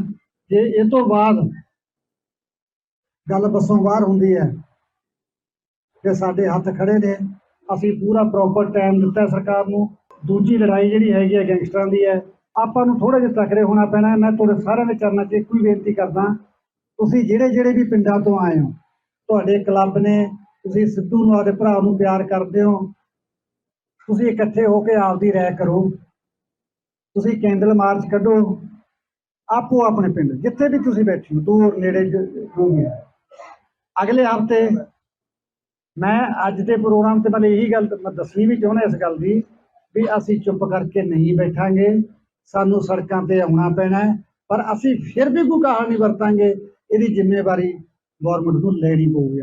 ਜੇ ਇਹ ਤੋਂ ਬਾਅਦ ਗੱਲ ਬੱਸੋਂ ਬਾਹਰ ਹੁੰਦੀ ਹੈ ਤੇ ਸਾਡੇ ਹੱਥ ਖੜੇ ਨੇ, ਅਸੀਂ ਪੂਰਾ ਪ੍ਰੋਪਰ ਟਾਈਮ ਦਿੱਤਾ ਸਰਕਾਰ ਨੂੰ। ਦੂਜੀ ਲੜਾਈ ਜਿਹੜੀ ਹੈਗੀ ਹੈ ਗੈਂਗਸਟਰਾਂ ਦੀ ਹੈ, ਆਪਾਂ ਨੂੰ ਥੋੜਾ ਜਿਹਾ ਤਕੜੇ ਹੋਣਾ ਪੈਣਾ। ਮੈਂ ਤੁਹਾਡੇ ਸਾਰਿਆਂ ਦੇ ਚਰਨਾਂ 'ਚ ਇੱਕੋ ਹੀ ਬੇਨਤੀ ਕਰਦਾ, ਤੁਸੀਂ ਜਿਹੜੇ ਵੀ ਪਿੰਡਾਂ ਤੋਂ ਆਏ ਹੋ, ਤੁਹਾਡੇ ਕਲੱਬ ਨੇ, ਤੁਸੀਂ ਸਿੱਧੂ ਨੂੰ ਆਪਦੇ ਭਰਾ ਨੂੰ ਪਿਆਰ ਕਰਦੇ ਹੋ, ਤੁਸੀਂ ਇਕੱਠੇ ਹੋ ਕੇ ਆਪਦੀ ਰਾਏ ਕਰੋ। ਤੁਸੀਂ ਕੈਂਡਲ ਮਾਰਚ ਕੱਢੋ ਆਪੋ ਆਪਣੇ ਪਿੰਡ ਜਿੱਥੇ ਵੀ ਤੁਸੀਂ ਬੈਠੇ ਹੋ, ਦੂਰ ਨੇੜੇ ਹੋਗੇ। ਅਗਲੇ ਹਫ਼ਤੇ ਮੈਂ ਅੱਜ ਦੇ ਪ੍ਰੋਗਰਾਮ ਤੇ ਮੈਂ ਇਹੀ ਗੱਲ ਮੈਂ ਦੱਸਣੀ ਵੀ ਚਾਹੁੰਦਾ ਇਸ ਗੱਲ ਦੀ ਵੀ ਅਸੀਂ ਚੁੱਪ ਕਰਕੇ ਨਹੀਂ ਬੈਠਾਂਗੇ, ਸਾਨੂੰ ਸੜਕਾਂ ਤੇ ਆਉਣਾ ਪੈਣਾ, ਪਰ ਅਸੀਂ ਫਿਰ ਵੀ ਕੋਈ ਕਹਾਣੀ ਨਹੀਂ ਵਰਤਾਂਗੇ। ਇਹਦੀ ਜ਼ਿੰਮੇਵਾਰੀ ਗੌਰਮੈਂਟ ਨੂੰ ਲੈਣੀ ਪਊਗੀ।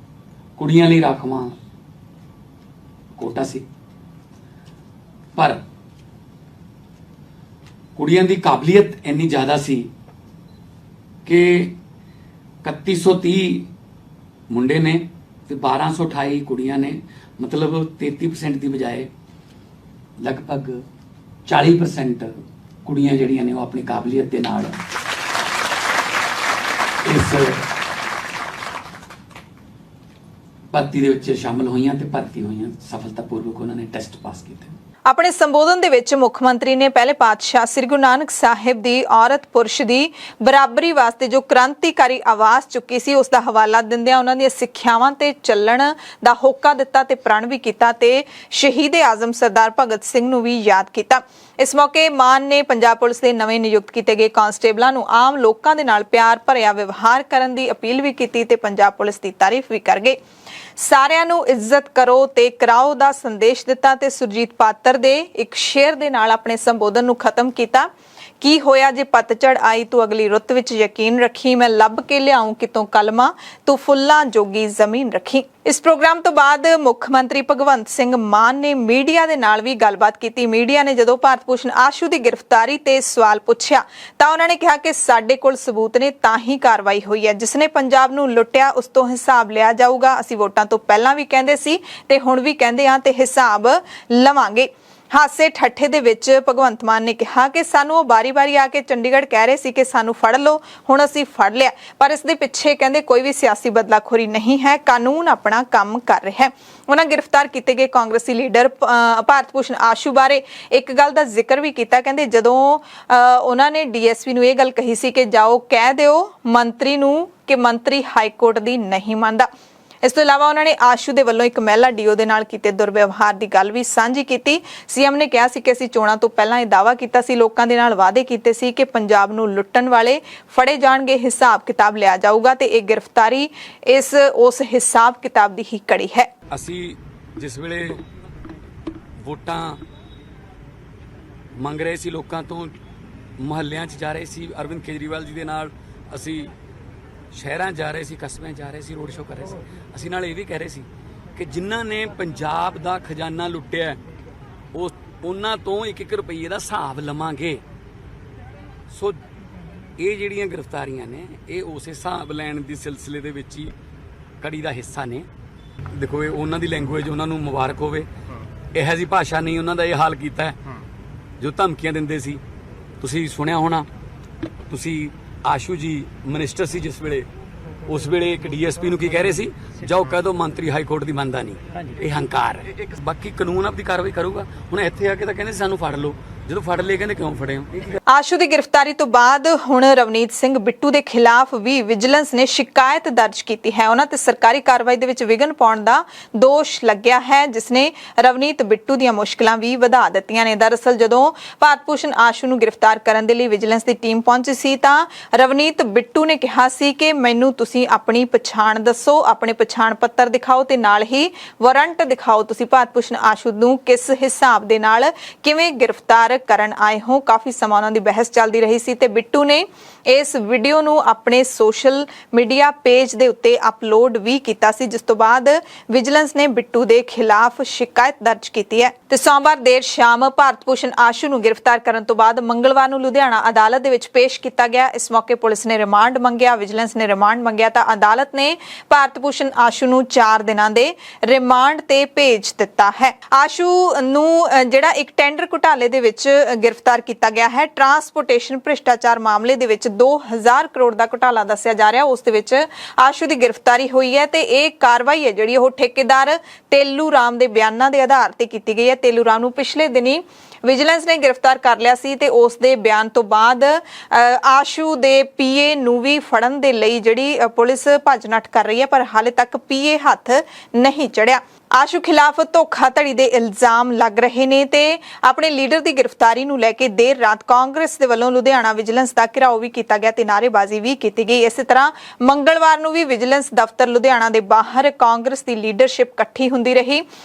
ਕੁੜੀਆਂ ਲਈ ਰਾਖਵਾਂ ਕੋਟਾ ਸੀ, ਪਰ ਕੁੜੀਆਂ ਦੀ ਕਾਬਲੀਅਤ ਇੰਨੀ ਜ਼ਿਆਦਾ ਸੀ ਕਿ 3130 ਮੁੰਡੇ ਨੇ ਤੇ 1228 ਕੁੜੀਆਂ ਨੇ, ਮਤਲਬ 33% ਦੀ ਬਜਾਏ ਲਗਭਗ 40% ਕੁੜੀਆਂ ਜਿਹੜੀਆਂ ਨੇ ਉਹ ਆਪਣੀ ਕਾਬਲੀਅਤ ਦੇ ਨਾਲ ਇਸ ਭਰਤੀ ਦੇ ਵਿੱਚ ਸ਼ਾਮਲ ਹੋਈਆਂ ਤੇ ਭਰਤੀ ਹੋਈਆਂ। ਸਫਲਤਾਪੂਰਵਕ ਉਹਨਾਂ ਨੇ ਟੈਸਟ ਪਾਸ ਕੀਤੇ। ਆਪਣੇ ਸੰਬੋਧਨ ਦੇ ਵਿੱਚ ਮੁੱਖ ਮੰਤਰੀ ਨੇ ਪਹਿਲੇ ਪਾਤਸ਼ਾਹ ਸ੍ਰੀ ਗੁਰੂ ਨਾਨਕ ਸਾਹਿਬ ਦੀ ਔਰਤ ਪੁਰਸ਼ ਦੀ ਬਰਾਬਰੀ ਵਾਸਤੇ ਜੋ ਕ੍ਰਾਂਤੀਕਾਰੀ ਆਵਾਜ਼ ਚੁੱਕੀ ਸੀ ਉਸ ਦਾ ਹਵਾਲਾ ਦਿੰਦਿਆਂ ਉਹਨਾਂ ਦੀਆਂ ਸਿੱਖਿਆਵਾਂ ਤੇ ਚੱਲਣ ਦਾ ਹੋਕਾ ਦਿੱਤਾ ਤੇ ਪ੍ਰਣ ਵੀ ਕੀਤਾ ਤੇ ਸ਼ਹੀਦ ਆਜ਼ਮ ਸਰਦਾਰ ਭਗਤ ਸਿੰਘ ਨੂੰ ਵੀ ਯਾਦ ਕੀਤਾ। ਇਸ ਮੌਕੇ ਮਾਨ ਨੇ ਪੰਜਾਬ ਪੁਲਿਸ ਦੇ ਨਵੇਂ ਨਿਯੁਕਤ ਕੀਤੇ ਗਏ ਕਾਂਸਟੇਬਲਾਂ ਨੂੰ ਆਮ ਲੋਕਾਂ ਦੇ ਨਾਲ ਪਿਆਰ ਭਰਿਆ ਵਿਵਹਾਰ ਕਰਨ ਦੀ ਅਪੀਲ ਵੀ ਕੀਤੀ ਤੇ ਪੰਜਾਬ ਪੁਲਿਸ ਦੀ ਤਾਰੀਫ ਵੀ ਕਰ ਗਏ। ਸਾਰਿਆਂ ਨੂੰ ਇੱਜ਼ਤ ਕਰੋ ਤੇ ਕਰਾਓ ਦਾ ਸੰਦੇਸ਼ ਦਿੱਤਾ ਤੇ ਸੁਰਜੀਤ ਪਾਤਰ ਦੇ ਇੱਕ ਸ਼ੇਰ ਦੇ ਨਾਲ ਆਪਣੇ ਸੰਬੋਧਨ ਨੂੰ ਖਤਮ ਕੀਤਾ। ਕੀ ਹੋਇਆ ਜੇ ਪਤਝੜ ਆਈ ਤੂੰ ਅਗਲੀ ਰੁੱਤ ਵਿੱਚ ਯਕੀਨ ਰੱਖੀ, ਮੈਂ ਲੱਭ ਕੇ ਲਿਆਉਂ ਕਿਤੋਂ ਕਲਮਾ ਤੂੰ ਫੁੱਲਾਂ ਜੋਗੀ ਜ਼ਮੀਨ ਰੱਖੀ। ਇਸ ਪ੍ਰੋਗਰਾਮ ਤੋਂ ਬਾਅਦ ਮੁੱਖ ਮੰਤਰੀ ਭਗਵੰਤ ਸਿੰਘ ਮਾਨ ਨੇ ਮੀਡੀਆ ਦੇ ਨਾਲ ਵੀ ਗੱਲਬਾਤ ਕੀਤੀ। ਮੀਡੀਆ ਨੇ ਜਦੋਂ ਭਾਰਤ ਭੂਸ਼ਣ ਆਸ਼ੂ ਦੀ ਗ੍ਰਿਫਤਾਰੀ ਤੇ ਸਵਾਲ ਪੁੱਛਿਆ ਤਾਂ ਉਹਨਾਂ ਨੇ ਕਿਹਾ ਕਿ ਸਾਡੇ ਕੋਲ ਸਬੂਤ ਨੇ ਤਾਂ ਹੀ ਕਾਰਵਾਈ ਹੋਈ ਹੈ। ਜਿਸਨੇ ਪੰਜਾਬ ਨੂੰ ਲੁੱਟਿਆ ਉਸ ਤੋਂ ਹਿਸਾਬ ਲਿਆ ਜਾਊਗਾ। ਅਸੀਂ ਵੋਟਾਂ ਤੋਂ ਪਹਿਲਾਂ ਵੀ ਕਹਿੰਦੇ ਸੀ ਤੇ ਹੁਣ ਵੀ ਕਹਿੰਦੇ ਹਾਂ ਤੇ ਹਿਸਾਬ ਲਵਾਂਗੇ। ਹਾਸੇ ਠੱਠੇ ਦੇ ਵਿੱਚ ਭਗਵੰਤ ਮਾਨ ਨੇ ਕਿਹਾ ਕਿ ਸਾਨੂੰ ਉਹ ਬਾਰੀ-ਬਾਰੀ ਆ ਕੇ ਚੰਡੀਗੜ੍ਹ ਕਹਿ ਰਹੇ ਸੀ ਕਿ ਸਾਨੂੰ ਫੜ ਲਓ, ਹੁਣ ਅਸੀਂ ਫੜ ਲਿਆ, ਪਰ ਇਸ ਦੇ ਪਿੱਛੇ ਕਹਿੰਦੇ ਕੋਈ ਵੀ ਸਿਆਸੀ ਬਦਲਾਖੋਰੀ ਨਹੀਂ ਹੈ, ਕਾਨੂੰਨ ਆਪਣਾ ਕੰਮ ਕਰ ਰਿਹਾ ਹੈ। ਉਹਨਾਂ ਗ੍ਰਿਫਤਾਰ ਕੀਤੇ ਗਏ ਕਾਂਗਰਸੀ ਲੀਡਰ ਭਾਰਤ ਭੂਸ਼ਣ ਆਸ਼ੂ ਬਾਰੇ ਇੱਕ ਗੱਲ ਦਾ ਜ਼ਿਕਰ ਵੀ ਕੀਤਾ। ਕਹਿੰਦੇ ਜਦੋਂ ਉਹਨਾਂ ਨੇ ਡੀਐਸਪੀ ਨੂੰ ਇਹ ਗੱਲ ਕਹੀ ਸੀ ਕਿ ਜਾਓ ਕਹਿ ਦਿਓ ਮੰਤਰੀ ਨੂੰ ਕਿ ਮੰਤਰੀ ਹਾਈ ਕੋਰਟ ਦੀ ਨਹੀਂ ਮੰਨਦਾ। ਇਸ ਤੋਂ ਇਲਾਵਾ ਉਹਨਾਂ ਨੇ ਆਸ਼ੂ ਦੇ ਵੱਲੋਂ ਇੱਕ ਮਹਿਲਾ ਡੀਓ ਦੇ ਨਾਲ ਕੀਤੇ ਦੁਰਵਿਵਹਾਰ ਦੀ ਗੱਲ ਵੀ ਸਾਂਝੀ ਕੀਤੀ। ਸੀਐਮ ਨੇ ਕਿਹਾ ਸੀ ਕਿ ਅਸੀਂ ਚੋਣਾਂ ਤੋਂ ਪਹਿਲਾਂ ਇਹ ਦਾਅਵਾ ਕੀਤਾ ਸੀ, ਲੋਕਾਂ ਦੇ ਨਾਲ ਵਾਅਦੇ ਕੀਤੇ ਸੀ ਕਿ ਪੰਜਾਬ ਨੂੰ ਲੁੱਟਣ ਵਾਲੇ ਫੜੇ ਜਾਣਗੇ, ਹਿਸਾਬ ਕਿਤਾਬ ਲਿਆ ਜਾਊਗਾ ਤੇ ਇਹ ਗ੍ਰਿਫਤਾਰੀ ਉਸ ਹਿਸਾਬ ਕਿਤਾਬ ਦੀ ਹੀ ਕੜੀ ਹੈ। ਅਸੀਂ ਜਿਸ ਵੇਲੇ ਵੋਟਾਂ ਮੰਗ ਰਹੇ ਸੀ ਲੋਕਾਂ ਤੋਂ, ਮੁਹੱਲਿਆਂ 'ਚ ਜਾ ਰਹੇ ਸੀ, ਅਰਵਿੰਦ ਕੇਜਰੀਵਾਲ ਜੀ ਦੇ ਨਾਲ ਅਸੀਂ ਸ਼ਹਿਰਾਂ ਜਾ ਰਹੇ ਸੀ, ਕਸਬਿਆਂ ਜਾ ਰਹੇ ਸੀ, ਰੋਡ ਸ਼ੋਅ ਕਰ ਰਹੇ ਸੀ। ਅਸੀਂ ਨਾਲ ਇਹ ਵੀ ਕਹਿ ਰਹੇ ਸੀ ਕਿ ਜਿਨ੍ਹਾਂ ਨੇ ਪੰਜਾਬ ਦਾ ਖਜ਼ਾਨਾ ਲੁੱਟਿਆ ਉਹਨਾਂ ਤੋਂ 1-1 ਰੁਪਈਏ ਦਾ ਹਿਸਾਬ ਲਵਾਂਗੇ। ਸੋ ਇਹ ਜਿਹੜੀਆਂ ਗ੍ਰਿਫਤਾਰੀਆਂ ਨੇ ਇਹ ਉਸ ਹਿਸਾਬ ਲੈਣ ਦੀ ਸਿਲਸਿਲੇ ਦੇ ਵਿੱਚ ਹੀ ਕੜੀ ਦਾ ਹਿੱਸਾ ਨੇ। ਦੇਖੋ ਇਹ ਉਹਨਾਂ ਦੀ ਲੈਂਗੁਏਜ, ਉਹਨਾਂ ਨੂੰ ਮੁਬਾਰਕ ਹੋਵੇ। ਇਹੋ ਜਿਹੀ ਭਾਸ਼ਾ ਨਹੀਂ ਉਹਨਾਂ ਦਾ ਇਹ ਹਾਲ ਕੀਤਾ ਹੈ ਜੋ ਧਮਕੀਆਂ ਦਿੰਦੇ ਸੀ। ਤੁਸੀਂ ਸੁਣਿਆ ਹੋਣਾ, ਤੁਸੀਂ ਆਸ਼ੂ ਜੀ ਮਿਨਿਸਟਰ ਸੀ ਜਿਸ ਵੇਲੇ, ਉਸ ਵੇਲੇ ਇੱਕ ਡੀਐਸਪੀ ਨੂੰ ਕੀ ਕਹਿ ਰਹੇ ਸੀ, ਜਾਓ ਕਹਿ ਦਿਓ ਮੰਤਰੀ ਹਾਈ ਕੋਰਟ ਦੀ ਮੰਨਦਾ ਨਹੀਂ। ਇਹ ਹੰਕਾਰ ਹੈ। ਬਾਕੀ ਕਾਨੂੰਨ ਆਪਣੀ ਕਾਰਵਾਈ ਕਰੂਗਾ। ਹੁਣ ਇੱਥੇ ਆ ਕੇ ਤਾਂ ਕਹਿੰਦੇ ਸਾਨੂੰ ਫੜ ਲਓ, ਜਦੋਂ ਫੜ ਲਏ ਕਹਿੰਦੇ ਕਿਉਂ ਫੜੇ ਹੋ। ਆਸ਼ੂ ਦੀ ਗ੍ਰਿਫਤਾਰੀ ਤੋਂ ਬਾਅਦ ਹੁਣ ਰਵਨੀਤ ਸਿੰਘ ਬਿੱਟੂ ਦੇ ਖਿਲਾਫ ਵੀ ਵਿਜੀਲੈਂਸ ਨੇ ਸ਼ਿਕਾਇਤ ਦਰਜ ਕੀਤੀ ਹੈ। ਉਹਨਾਂ ਤੇ ਸਰਕਾਰੀ ਕਾਰਵਾਈ ਦੇ ਵਿੱਚ ਵਿਘਨ ਪਾਉਣ ਦਾ ਦੋਸ਼ ਲੱਗਿਆ ਹੈ, ਜਿਸ ਨੇ ਰਵਨੀਤ ਬਿੱਟੂ ਦੀਆਂ ਮੁਸ਼ਕਲਾਂ ਵੀ ਵਧਾ ਦਿੱਤੀਆਂ ਨੇ। ਦਰਅਸਲ ਜਦੋਂ ਭਾਰਤ ਭੂਸ਼ਣ ਆਸ਼ੂ ਨੂੰ ਗ੍ਰਿਫਤਾਰ ਕਰਨ ਦੇ ਲਈ ਵਿਜੀਲੈਂਸ ਦੀ ਟੀਮ ਪਹੁੰਚੀ ਸੀ ਤਾਂ ਰਵਨੀਤ ਬਿੱਟੂ ਨੇ ਕਿਹਾ ਸੀ ਕਿ ਮੈਨੂੰ ਤੁਸੀਂ ਆਪਣੀ ਪਛਾਣ ਦੱਸੋ, ਆਪਣੇ ਪਛਾਣ ਪੱਤਰ ਦਿਖਾਓ ਤੇ ਨਾਲ ਹੀ ਵਾਰੰਟ ਦਿਖਾਓ, ਤੁਸੀਂ ਭਾਰਤ ਭੂਸ਼ਣ ਆਸ਼ੂ ਨੂੰ ਕਿਸ ਹਿਸਾਬ ਦੇ ਨਾਲ ਕਿਵੇਂ ਗ੍ਰਿਫਤਾਰ ਕਰਨ ਆਏ ਹੋ। ਕਾਫੀ ਸਮਾਂ ਉਹਨਾਂ ਦੀ ਬਹਿਸ ਚੱਲਦੀ ਰਹੀ ਸੀ ਤੇ ਬਿੱਟੂ ਨੇ ਇਸ ਵੀਡੀਓ ਨੂੰ ਆਪਣੇ ਸੋਸ਼ਲ ਮੀਡੀਆ ਪੇਜ ਦੇ ਉੱਤੇ ਅਪਲੋਡ ਵੀ ਕੀਤਾ ਸੀ, ਜਿਸ ਤੋਂ ਬਾਅਦ ਵਿਜੀਲੈਂਸ ਨੇ ਬਿੱਟੂ ਦੇ ਖਿਲਾਫ ਸ਼ਿਕਾਇਤ ਦਰਜ ਕੀਤੀ ਹੈ। ਤੇ ਸੋਮਵਾਰ ਦੇਰ ਸ਼ਾਮ ਭਾਰਤ ਭੂਸ਼ਣ ਆਸ਼ੂ ਨੂੰ ਗ੍ਰਿਫਤਾਰ ਕਰਨ ਤੋਂ ਬਾਅਦ ਮੰਗਲਵਾਰ ਨੂੰ ਲੁਧਿਆਣਾ ਅਦਾਲਤ ਦੇ ਵਿੱਚ ਪੇਸ਼ ਕੀਤਾ ਗਿਆ। ਇਸ ਮੌਕੇ ਪੁਲਿਸ ਨੇ ਰਿਮਾਂਡ ਮੰਗਿਆ, ਵਿਜੀਲੈਂਸ ਨੇ ਰਿਮਾਂਡ ਮੰਗਿਆ ਤਾਂ ਅਦਾਲਤ ਨੇ ਭਾਰਤ ਭੂਸ਼ਣ ਆਸ਼ੂ ਨੂੰ 4 ਦਿਨਾਂ ਦੇ ਰਿਮਾਂਡ ਤੇ ਭੇਜ ਦਿੱਤਾ ਹੈ। ਆਸ਼ੂ ਨੂੰ ਜਿਹੜਾ ਇੱਕ ਟੈਂਡਰ ਘੁਟਾਲੇ ਦੇ ਵਿੱਚ ਗ੍ਰਿਫਤਾਰ ਕੀਤਾ ਗਿਆ ਹੈ। ਟਰਾਂਸਪੋਰਟੇਸ਼ਨ ਭ੍ਰਿਸ਼ਟਾਚਾਰ ਮਾਮਲੇ ਦੇ ਵਿੱਚ 2000 ਕਰੋੜ ਦਾ ਘੁਟਾਲਾ ਦੱਸਿਆ ਜਾ ਰਿਹਾ, ਉਸ ਦੇ ਵਿੱਚ ਆਸ਼ੂ ਦੀ ਗ੍ਰਿਫਤਾਰੀ ਹੋਈ ਹੈ ਤੇ ਇਹ ਕਾਰਵਾਈ ਹੈ ਜਿਹੜੀ ਉਹ ਠੇਕੇਦਾਰ ਤੇਲੂ ਰਾਮ ਦੇ ਬਿਆਨਾਂ ਦੇ ਆਧਾਰ ਤੇ ਕੀਤੀ ਗਈ ਹੈ। ਤੇਲੂ ਰਾਮ ਨੂੰ ਪਿਛਲੇ ਦਿਨੀ ਵਿਜੀਲੈਂਸ ਨੇ ਗ੍ਰਿਫਤਾਰ ਕਰ ਲਿਆ ਸੀ ਤੇ ਉਸ ਦੇ ਬਿਆਨ ਤੋਂ ਬਾਅਦ ਆਸ਼ੂ ਦੇ ਪੀਏ ਨੂੰ ਵੀ ਫੜਨ ਦੇ ਲਈ ਜਿਹੜੀ ਪੁਲਿਸ ਭੱਜ ਨੱਠ ਕਰ ਰਹੀ ਹੈ, ਪਰ ਹਾਲੇ ਤੱਕ ਪੀਏ ਹੱਥ ਨਹੀਂ ਚੜਿਆ। ਆਸ਼ੂ ਖਿਲਾਫ ਧੋਖਾਧੜੀ ਦੇ ਇਲਜ਼ਾਮ ਲੱਗ ਰਹੇ ਨੇ ਤੇ ਆਪਣੇ ਲੀਡਰ ਦੀ ਗ੍ਰਿਫਤਾਰੀ ਨੂੰ ਲੈ ਕੇ ਦੇਰ ਰਾਤ ਕਾਂਗਰਸ ਦੇ ਵੱਲੋਂ ਲੁਧਿਆਣਾ ਵਿਜੀਲੈਂਸ ਦਾ ਘਿਰਾਓ ਵੀ ਕੀਤਾ ਗਿਆ ਤੇ ਨਾਅਰੇਬਾਜ਼ੀ ਵੀ ਕੀਤੀ ਗਈ। ਇਸੇ ਤਰ੍ਹਾਂ ਮੰਗਲਵਾਰ ਨੂੰ ਵੀ ਵਿਜੀਲੈਂਸ ਦਫ਼ਤਰ ਲੁਧਿਆਣਾ ਦੇ ਬਾਹਰ ਕਾਂਗਰਸ ਦੀ ਲੀਡਰਸ਼ਿਪ ਇਕੱਠੀ ਹੁੰਦੀ ਰਹੀ